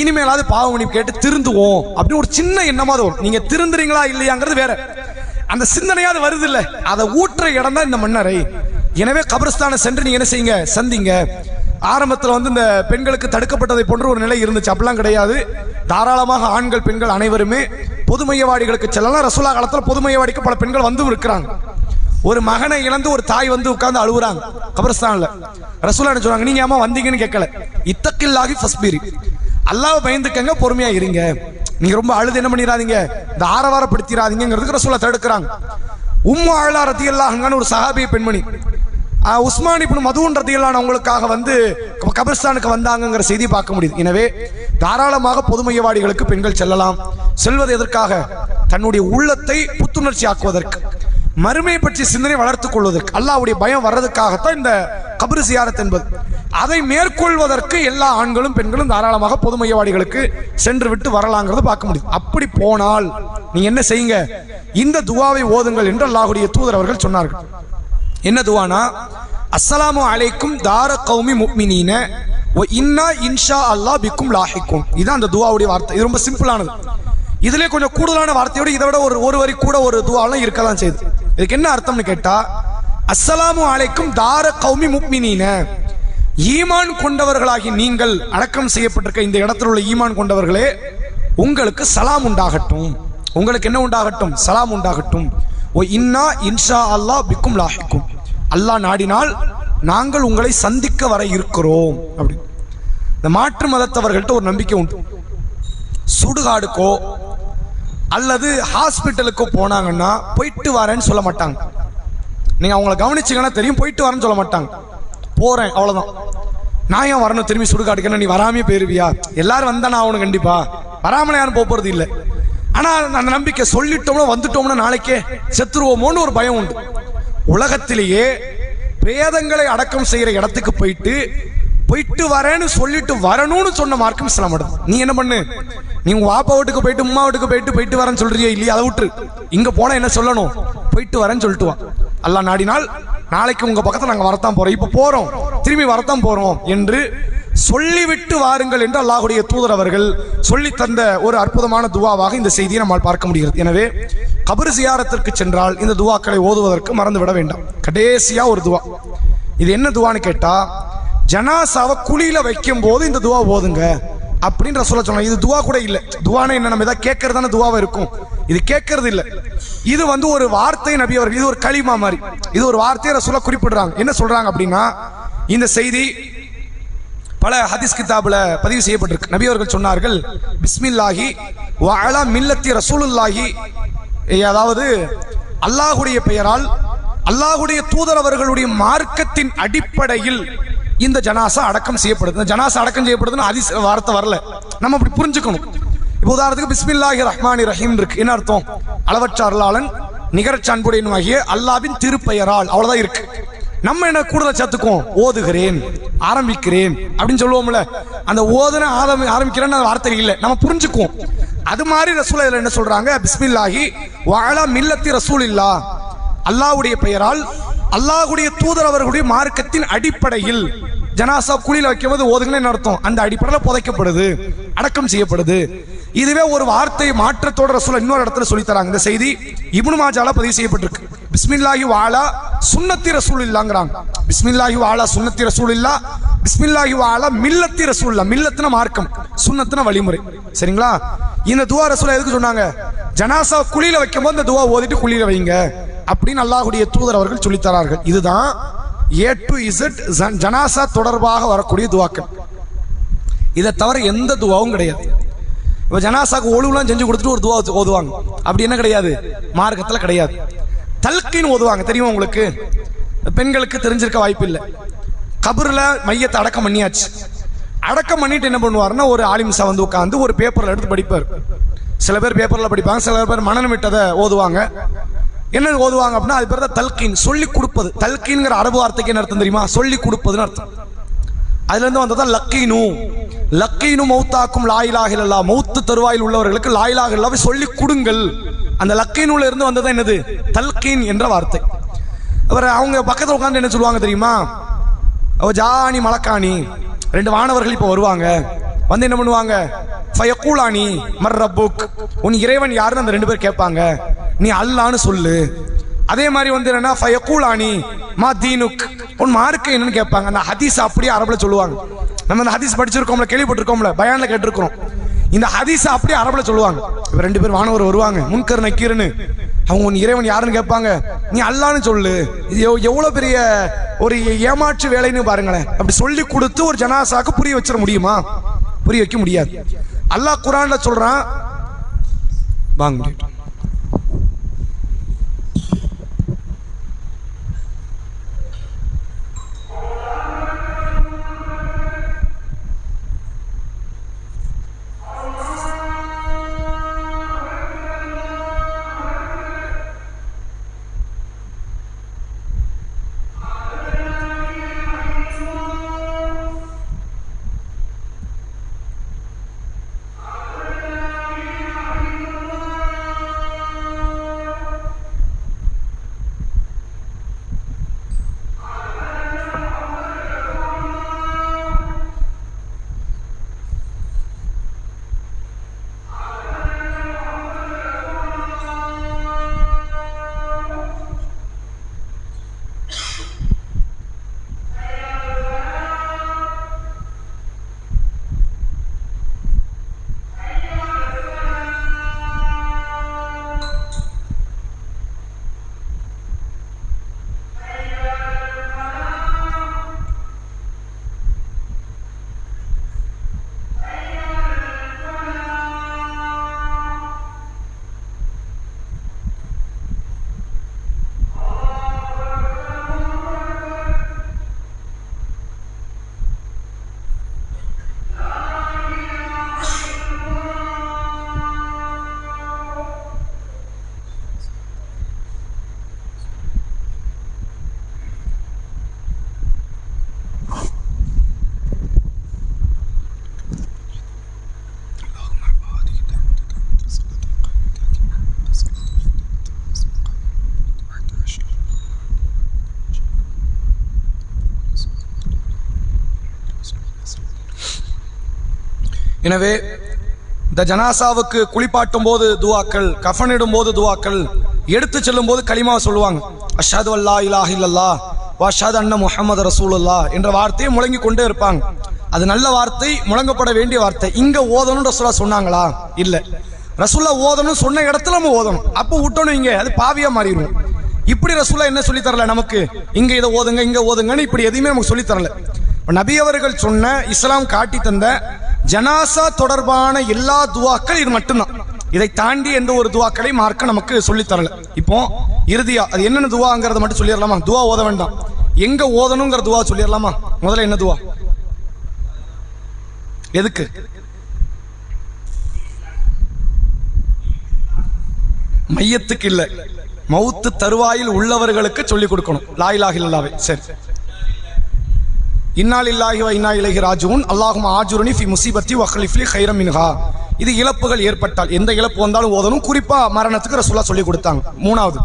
இனிமேலாவது பாவம் மன்னிப்பு கேட்டு திருந்துவோம் அப்படின்னு ஒரு சின்ன எண்ணமாவது வரும். நீங்க திருந்துறீங்களா இல்லையாங்கிறது வேற, அந்த சிந்தனையாவது வருது இல்ல, அதை ஊற்ற இடம் தான் இந்த மண்ணறை. எனவே கபர்ஸ்தானை சென்று நீங்க என்ன செய்யுங்க, சந்திங்க. ஆரம்பத்தில் வந்து இந்த பெண்களுக்கு தடுக்கப்பட்டதை போன்ற ஒரு நிலை இருந்துச்சு. அப்படிலாம் கிடையாது. தாராளமாக ஆண்கள் பெண்கள் அனைவருமே பொது மையவாடிகளுக்கு செல்லலாம். ரசூலுல்லாஹ் காலத்தில் பொது மையவாடிக்கு பல பெண்கள் வந்து இருக்கிறாங்க. ஒரு மகனை இழந்து ஒரு தாய் வந்து உட்கார்ந்து அழுகுறாங்க கபர்ஸ்தான்ல. ரசூலுல்லாஹ் என்ன சொல்றாங்க? நீங்க ஏமா வந்தீங்கன்னு கேட்கல, இத்தக்கில்லாஹி ஃபஸ்பிரி, அல்லாஹ்வை பயந்துக்கங்க, பொறுமையா இருங்க, நீங்க ரொம்ப அழுது என்ன பண்ணிடாதீங்க, இந்த ஆரவாரப்படுத்திடாதீங்கிறதுக்கு ரசூலுல்லாஹ் தடுக்கிறாங்க. உம்மு அலா ரலியல்லாஹு அன்ஹா ஒரு சஹாபிய பெண்மணி, உஸ்மான் இப்னு மதுன் ரலியல்லாஹு அன்ஹு அவங்களுக்காக வந்து அப்போ கபிரஸ்தானுக்கு வந்தாங்கங்கிற செய்தி பார்க்க முடியுது. எனவே தாராளமாக பொது மையவாடிகளுக்கு பெண்கள் செல்லலாம். செல்வது எதற்காக? தன்னுடைய உள்ளத்தை புத்துணர்ச்சி ஆக்குவதற்கு, மறுமையை பற்றி சிந்தனை வளர்த்துக் கொள்வதற்கு, அல்லாஹ்வுடைய பயம் வர்றதுக்காகத்தான் இந்த கபர் ஜியாரத் என்பது. அதை மேற்கொள்வதற்கு எல்லா ஆண்களும் பெண்களும் தாராளமாக பொது மையவாடிகளுக்கு சென்று விட்டு வரலாங்கிறத பார்க்க முடியும். அப்படி போனால் நீங்க என்ன செய்யுங்க, இந்த துவாவை ஓதுங்கள் என்று அல்லாஹ்வுடைய தூதர் அவர்கள் சொன்னார்கள். என்ன துவானா, அஸ்ஸலாமு அலைக்கும் தார கௌமி முஃமினீன வ இன்னா இன்ஷா அல்லாஹ் பிக்கும் லாஹிக்கும். இதான் அந்த துவாவுடைய வார்த்தை. இது ரொம்ப சிம்பிளானது. இதுல கொஞ்சம் கூடுதலான வார்த்தையோடு இதை விட ஒரு வரி கூட ஒரு துவாலாம் இருக்கதான் செய்யுது. இதுக்கு என்ன அர்த்தம்னு கேட்டா, அஸ்ஸலாமு அலைக்கும் தார கௌமி முஃமினீன, ஈமான் கொண்டவர்களாகி நீங்கள் அடக்கம் செய்யப்பட்டிருக்க இந்த இடத்தில் உள்ள ஈமான் கொண்டவர்களே, உங்களுக்கு சலாம் உண்டாகட்டும். உங்களுக்கு என்ன உண்டாகட்டும்? சலாம் உண்டாகட்டும். ஓ இன்னா இன்ஷா அல்லாஹ் பிக்கும் லாஹிக்கும், அல்லாஹ் நாடினால் நாங்கள் உங்களை சந்திக்க வர இருக்கிறோம். அப்படி இந்த மாற்று மதத்தவர்கள்ட்ட ஒரு நம்பிக்கை உண்டு. சுடுகாடுக்கோ அல்லது ஹாஸ்பிட்டலுக்கோ போனாங்கன்னா போயிட்டு வரேன்னு சொல்ல மாட்டாங்க. நீங்க அவங்கள கவனிச்சிங்கன்னா தெரியும், போயிட்டு வரேன்னு சொல்ல மாட்டாங்க. போறேன் அவ்வளவுதான். நான் ஏன் வரணும் திரும்பி சுடுகாடுக்குன்னா? நீ வராமே போயிருவியா? எல்லாரும் வந்தானே ஆகணும், கண்டிப்பா வராமலே யாரும் போறது இல்லை. ஆனா அந்த நம்பிக்கை, சொல்லிட்டோம்னா வந்துட்டோம்னா நாளைக்கே செத்துருவோமோன்னு ஒரு பயம் உண்டு. உலகத்திலேயே பிரேதங்களை அடக்கம் செய்யற இடத்துக்கு போயிட்டு வரேன்னு சொல்லிட்டு வரணும்னு சொன்ன மார்க்கம் இஸ்லாம். நீ என்ன பண்ணு, நீ உங்க வாப்பா வீட்டுக்கு போயிட்டு உம்மா வீட்டுக்கு போயிட்டு வரேன்னு சொல்றியா இல்லையா? அதை விட்டுரு. இங்க போனா என்ன சொல்லணும்? போயிட்டு வரேன்னு சொல்லிட்டு வா. அல்லாஹ் நாடினால் நாளைக்கு உங்க பக்கத்துல நாங்க வரத்தான் போறோம், இப்ப போறோம், திரும்பி வரத்தான் போறோம் என்று சொல்லிவிட்டு வாருங்கள் என்று அல்லாஹ்வுடைய தூதர் அவர்கள் சொல்லி தந்த ஒரு அற்புதமான துவாவாக இந்த செய்தியை நம்மால் பார்க்க முடிகிறது. எனவே கபர் ஜியாரத்திற்கு சென்றால் இந்த துவாக்களை ஓதுவதற்கு மறந்து விட வேண்டாம். கடைசியா ஒரு துவா. இது என்ன துவான்னு கேட்டா, ஜனாசாவை குழியில வைக்கும் போது இந்த துவா ஓதுங்க அப்படின்ற சொல்ல. இது துவா கூட இல்லை. துவானா என்ன, நம்ம ஏதாவது கேட்கறதான துவாவா இருக்கும். இது கேட்கறது இல்லை. இது ஒரு வார்த்தை நபி அவர்கள், இது ஒரு கலிமா மாதிரி, இது ஒரு வார்த்தையை ரசூலா குறிப்பிடுறாங்க. என்ன சொல்றாங்க அப்படின்னா, இந்த செய்தி பல ஹதீஸ் கிதாபுல பதிவு செய்யப்பட்டிருக்கு. நபி அவர்கள் சொன்னார்கள், பிஸ்மில்லாஹி வ அலா மில்லத்தி ரசூலுல்லாஹி, அதாவது அல்லாஹ்வுடைய பெயரால் அல்லாஹ்வுடைய தூதர் அவர்களுடைய மார்க்கத்தின் அடிப்படையில் இந்த ஜனாசா அடக்கம் செய்யப்படுது. இந்த ஜனாசா அடக்கம் செய்யப்படுதுன்னு ஹதீஸ் வார்த்தை வரல, நம்ம அப்படி புரிஞ்சுக்கணும். இப்போ உதாரணத்துக்கு பிஸ்மில்லாஹிர் ரஹ்மானிர் ரஹீம் இருக்கு. என்ன அர்த்தம்? அளவற்ற அருளாளன் நிகரற்ற அன்புடையனுமாகிய அல்லாஹ்வின் திருப்பெயரால், அவ்வளவுதான் இருக்கு. நம்ம என்ன கூடுதல் சேர்த்துக்குவோம், ஓதுகிறேன், ஆரம்பிக்கிறேன் அப்படின்னு சொல்லுவோம்ல. அந்த ஓதுன ஆரம்பிக்கிறேன்னு வார்த்தை இல்லை, நம்ம புரிஞ்சுக்குவோம். அது மாதிரி ரசூல் என்ன சொல்றாங்க, பிஸ்மில்லாஹி வ அலா மில்லத்தி ரசூலில்லா, அல்லாஹ்வுடைய பெயரால் அல்லாஹ்வுடைய தூதர் அவர்களுடைய மார்க்கத்தின் அடிப்படையில் ஜனாசா குழியில வைக்கும்போது ஓதுங்கன்னு அர்த்தம். அந்த அடிப்படையில் புதைக்கப்படுது, அடக்கம் செய்யப்படுது. இதுவே ஒரு வார்த்தை மாற்றத்தோட ரசூல் இன்னொரு இடத்துல சொல்லி தராங்க. இந்த செய்தி இப்னு மாஜால பதிவு செய்யப்பட்டிருக்கு. பிஸ்மில்லாஹி வ அலா சுன்னத்தி ரசூலில்லாங்கறாங்க. பிஸ்மில்லாஹி வ அலா சுன்னத்தி ரசூலில்லா, பிஸ்மில்லாஹி வ அலா மில்லத்தி ரசூலில்லா. மில்லத்துனா மார்க்கம், சுன்னத்துனா வழிமுறை. சரிங்களா? இந்த துவா ரசூல் எதுக்கு சொன்னாங்க? ஜனாசா குழியில வைக்கும்போது இந்த துவா ஓதிட்டு குழியில வைங்க அப்படின்னு அல்லாஹ்வுடைய தூதர் அவர்கள் சொல்லி தரார்கள். இதுதான் A to Z ஜனாசா தொடர்பாக வரக்கூடிய துவாக்கள். இதை தவிர எந்த துவாவும் கிடையாது. இப்போ ஜனாசாக்கு ஒழுங்குலாம் செஞ்சு கொடுத்துட்டு ஒரு துவா ஓதுவாங்க, அப்படி என்ன கிடையாது, மார்க்கத்தில் கிடையாது. தல்கீன் ஓதுவாங்க, தெரியுமா உங்களுக்கு? பெண்களுக்கு தெரிஞ்சிருக்க வாய்ப்பு இல்லை. கபர்ல மையத்தை அடக்கம் பண்ணியாச்சு. அடக்கம் பண்ணிட்டு என்ன பண்ணுவாருன்னா, ஒரு ஆலிம்சா வந்து உட்காந்து ஒரு பேப்பர்ல எடுத்து படிப்பார். சில பேர் பேப்பர்ல படிப்பாங்க, சில பேர் மனநம் விட்டதை ஓதுவாங்க. என்ன ஓதுவாங்க அப்படின்னா, அது பேர் தான் தல்கீன், சொல்லி கொடுப்பது. தல்கீன்ங்கிற அரபு வார்த்தைக்கு என்ன அர்த்தம் தெரியுமா? சொல்லி கொடுப்பதுன்னு அர்த்தம். அதுல இருந்து வந்ததான் லக்கீனு. லக்கீனு மௌத்தாக்கும் லா இலாஹ இல்லல்லாஹ், மௌத்து தருவாயில் உள்ளவர்களுக்கு லா இலாஹ இல்லல்லாஹ் சொல்லி கொடுங்கள். அந்த லக்கீனுல இருந்து வந்ததான் என்னது? தல்கீன் என்ற வார்த்தை. அவர் அவங்க பக்கத்தில் உட்காந்து என்ன சொல்லுவாங்க தெரியுமா? ஜானி மலக்கானி, ரெண்டு வானவர்கள் இப்போ வருவாங்க. வந்து என்ன பண்ணுவாங்க? ஃபயக்கூலானி மர் ரப்புக், உன் இறைவன் யாருன்னு அந்த ரெண்டு பேர் கேட்பாங்க. நீ அல்லான்னு சொல்லு. அதே மாதிரி வந்து என்னன்னா, ஃபயக்கூலானி மா தீனுக், உன் மார்க்கம் என்னன்னு கேட்பாங்க. அந்த ஹதீஸ் அப்படியே அரபுல சொல்லுவாங்க. நம்ம அந்த ஹதீஸ் படிச்சிருக்கோம்ல, கேள்விப்பட்டிருக்கோம்ல, பயான்ல கேட்டிருக்கிறோம். இந்த ஹதீஸ் அப்படியே அரபுல சொல்லுவாங்க. இப்ப ரெண்டு பேர் வானவர் வருவாங்க, முன்கர் நக்கீர்னு. அவங்க உன் இறைவன் யாருன்னு கேட்பாங்க. நீ அல்லான்னு சொல்லு. இது எவ்வளவு பெரிய ஒரு ஏமாற்று வேலைன்னு பாருங்களேன். அப்படி சொல்லி கொடுத்து ஒரு ஜனாசாக்கு புரிய வச்சிட முடியுமா? புரிய வைக்க முடியாது. அல்லாஹ் குர்ஆன்ல சொல்றான், வாங்க எனவே இந்த ஜனாசாவுக்கு குளிப்பாட்டும் போது துவாக்கள், கஃனிடும் போது துவாக்கள், எடுத்து செல்லும் போது கலிமா சொல்லுவாங்க. அஷ்ஹது அல்லா இலாஹ இல்லல்லாஹ் வ அஷ்ஹது அன்ன முஹம்மது ரசூலுல்லாஹ் என்ற வார்த்தையை முழங்கி கொண்டே இருப்பாங்க. அது நல்ல வார்த்தை, முழங்கப்பட வேண்டிய வார்த்தை. இங்க ஓதணும் ரசூலா சொன்னாங்களா? இல்ல. ரசூலா ஓதணும் சொன்ன இடத்துல நம்ம ஓதணும். அப்போ விட்டணும் இங்க அது பாவியா மாறிடும். இப்படி ரசூலா என்ன சொல்லி தரல நமக்கு, இங்க இதை ஓதுங்க இங்க ஓதுங்கன்னு இப்படி எதையுமே நமக்கு சொல்லி தரல. நபி அவர்கள் சொன்ன, இஸ்லாம் காட்டி தந்த ஜனாசா தொடர்பான எல்லா துவாக்கள் இது மட்டும்தான். இதை தாண்டி எந்த ஒரு துவாக்களை மார்க்க நமக்கு சொல்லி தரல. இப்போ இறுதியா அது என்னென்ன துவாங்கிறத மட்டும் சொல்லிடலாமா? துவா ஓத வேண்டாம், எங்க ஓதணுங்கிற துவா சொல்லிடலாமா? முதல்ல என்ன துவா? எதுக்கு? மையத்துக்கு இல்ல, மவுத்து தருவாயில் உள்ளவர்களுக்கு சொல்லிக் கொடுக்கணும் லா இலாஹ இல்லல்லாஹ். சரி, இன்னா லில்லாஹி வ இன்னா இலைஹி ராஜிஊன் அல்லாஹும்ம ஆஜுர்னி ஃபி முஸீபத்தி வ அக்லிஃப் லி கைரம் மின்ஹா. இது இழப்புகள் ஏற்பட்டால் எந்த இழப்பு வந்தாலும் ஓதணும். குறிப்பா மரணத்துக்கு ரசூலுல்லாஹ் சொல்லி கொடுத்தாங்க. மூணாவது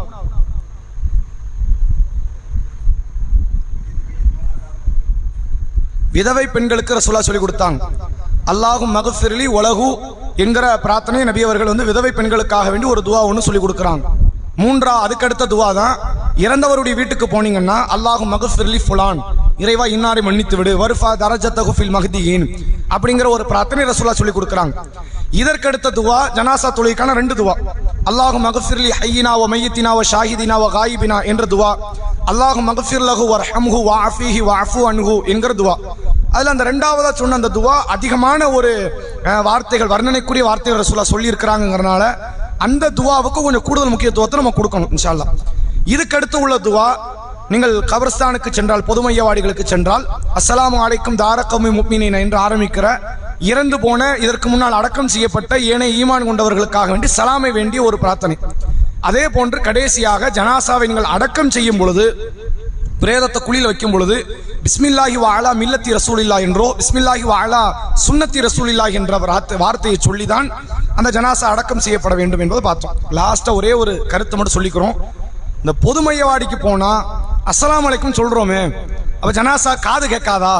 விதவை பெண்களுக்கு ரசூலுல்லாஹ் சொல்லி கொடுத்தாங்க. அல்லாஹும் மக்ஃபிர்லி வலஹு என்கிற பிரார்த்தனை நபி அவர்கள் விதவை பெண்களுக்காக வேண்டி ஒரு துவா ஒன்று சொல்லி கொடுக்குறாங்க. அதுக்கடுத்த துவா தான், இறந்தவருடைய வீட்டுக்கு போனீங்கன்னா அல்லாஹும் மக்ஃபிர்லி ஃபுலான், இறைவா இன்னாரை மன்னித்து விடு, வர்ஃபா தரஜத்தஹு ஃபில் மஹ்தியின் அப்படிங்கிற ஒரு பிரார்த்தனை ரசூலுல்லாஹ் சொல்லி கொடுக்குறாங்க. இதற்கடுத்த துவா ஜனாசா தொழுகைக்கான 2 துவா. அல்லாஹும் மக்ஃபிர்லி ஹய்யினா வ மையித்தினா வ ஷாஹிதினா வ காயிபினா என்ற துவா, அல்லாஹும் மக்ஃபிர் லஹு வர்ஹம்ஹு வஅஃபிஹி வஅஃபு அன்ஹு என்கிற துவா. அதுல அந்த 2ஆவதா சொன்ன அந்த துவா அதிகமான ஒரு வார்த்தைகள், வர்ணனைக்குரிய வார்த்தைகள் ரசூலுல்லாஹ் சொல்லி இருக்கிறாங்கிறனால அந்த துவாவுக்கு கொஞ்சம் கூடுதல் முக்கியத்துவத்தை நம்ம கொடுக்கணும் இன்ஷா அல்லாஹ். இதுக்கடுத்து உள்ள துவா, நீங்கள் கபர்ஸ்தானுக்கு சென்றால், பொது மையவாடிகளுக்கு சென்றால், அஸ்ஸலாமு அலைக்கும் தாரகமி முஃமினீன என்று ஆரம்பிக்கிற இறந்து போன, இதற்கு முன்னால் அடக்கம் செய்யப்பட்ட ஏனைய ஈமான் கொண்டவர்களுக்காக வேண்டி சலாமை வேண்டிய ஒரு பிரார்த்தனை. அதே போன்று கடைசியாக ஜனாசாவை நீங்கள் அடக்கம் செய்யும் பொழுது, பிரேதத்தை குழியில் வைக்கும் பொழுது, பிஸ்மில்லாஹி வ அலா மில்லத்தி ரசூலில்லாஹ் என்றோ பிஸ்மில்லாஹி வ அலா சுன்னத்தி ரசூலில்லாஹ் என்ற வார்த்தையை சொல்லிதான் அந்த ஜனாசா அடக்கம் செய்யப்பட வேண்டும் என்பதை பார்த்தோம். லாஸ்டா ஒரே ஒரு கருத்தை மட்டும் சொல்லிக்கிறோம். இந்த பொது மையவாடிக்கு போனா அஸ்ஸலாமு அலைக்கும் சொல்றோமே, அப்ப ஜனாசா காது கேட்காதா?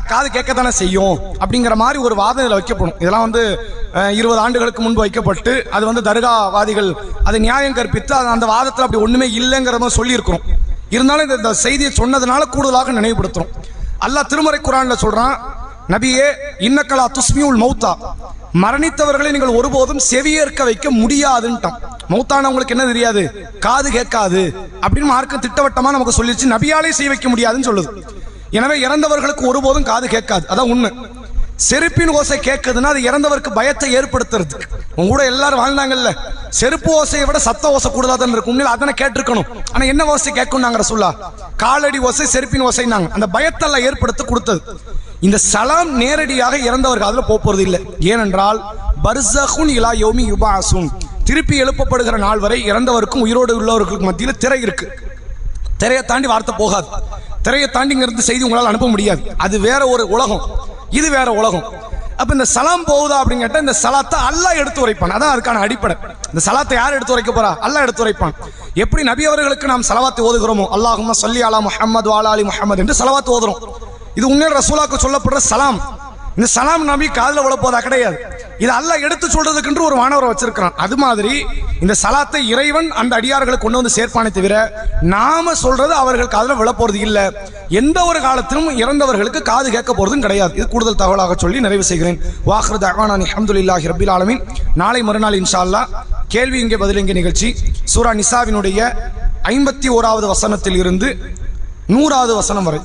காது கேட்கத்தானே செய்யும் அப்படிங்கிற மாதிரி ஒரு வாதம் இதில் வைக்கப்படும். இதெல்லாம் 20 ஆண்டுகளுக்கு முன்பு வைக்கப்பட்டு அது தர்காவாதிகள் அதை நியாயம் கற்பித்து அந்த வாதத்தில் அப்படி ஒண்ணுமே இல்லைங்கிறத சொல்லி இருக்கிறோம். இருந்தாலும் இந்த செய்தியை சொன்னதுனால கூடுதலாக நினைவுபடுத்துறோம். அல்லாஹ் திருமறை குர்ஆன்ல சொல்றான், நபியே இன்னக்கலா துஸ்மியுல் மௌத்தா, மரணித்தவர்களை நீங்கள் ஒருபோதும் செவியேற்க வைக்க முடியாதுன்ட்டான். மௌத்தானவங்களுக்கு என்ன தெரியாது? காது கேட்காது அப்படின்னு மார்க்கம் திட்டவட்டமா நமக்கு சொல்லிடுச்சு. நபியாலே செய்ய வைக்க முடியாதுன்னு சொல்லுது. எனவே இறந்தவர்களுக்கு ஒருபோதும் காது கேட்காது, அதான் உண்மை. செருப்பின் ஓசை கேட்குதுன்னா அது இறந்தவருக்கு பயத்தை ஏற்படுத்துறதுக்கு. உங்க கூட எல்லாரும் வாழ்ந்தாங்கல்ல, செருப்பு ஓசையை விட சத்த ஓசை கூடுதலாதான் இருக்கும். அதனை கேட்டிருக்கணும். ஆனா என்ன ஓசை கேட்கும் நாங்க ரசூலுல்லாஹ்? காலடி ஓசை, செருப்பின் ஓசை. நாங்க அந்த பயத்தெல்லாம் ஏற்படுத்த கொடுத்தது. இந்த சலாம் நேரடியாக இறந்தவர்கள் அதுல போறது இல்லை. ஏனென்றால் பர்ஸகுன் இலா யௌமி யுபஅஸுன், திருப்பி எழுப்பப்படுகிற நாள் வரை இறந்தவருக்கும் உயிரோடு உள்ளவர்களுக்கு மத்தியில் திரை இருக்கு. திரையை தாண்டி வார்த்தை போகாது. திரையை தாண்டி இருந்து செய்தி உங்களால் அனுப்ப முடியாது. அது வேற ஒரு உலகம், இது வேற உலகம். அப்ப இந்த சலாம் போகுதா அப்படின்னு கேட்டா, இந்த சலாத்தை அல்லாஹ் எடுத்து உரைப்பான். அதான் அதுக்கான அடிப்படை. இந்த சலாத்தை யார் எடுத்து உரைக்க போறா? அல்லாஹ் எடுத்து உரைப்பான். எப்படி நபி அவர்களுக்கு நாம் சலவாத்தை ஓதுகிறோமோ, அல்லாஹும்ம ஸல்லி அலா முஹம்மது வ அலா ஆலி முஹம்மது என்று சலவாத்து ஓதுறோம். இது உண்மையிலே ரசூலுல்லாஹ்க்கு சொல்லப்படுற சலாம். இந்த சலாம் நபி காதுல விழப்போதா? கிடையாது. இது அல்லாஹ் எடுத்து சொல்றதுக்கு ஒரு மாணவரை வச்சிருக்கிறான். அது மாதிரி இந்த சலாத்தை இறைவன் அந்த அடியார்களுக்கு கொண்டு வந்து சேர்ப்பானே தவிர நாம சொல்றது அவர்கள் காதுல விழப்போறது இல்ல. எந்த ஒரு காலத்திலும் இறந்தவர்களுக்கு காது கேட்க போறதும் கிடையாது. இது கூடுதல் தகவலாக சொல்லி நிறைவு செய்கிறேன். வாஹிரு தஅவானா அல்ஹம்துலில்லாஹி ரப்பில் ஆலமீன். நாளை மறுநாள் இன்ஷா அல்லாஹ் கேள்வி இங்கே பதில் இங்கே நிகழ்ச்சி சூரா நிசாவினுடைய 51வது வசனத்தில் இருந்து 100வது வசனம் வரை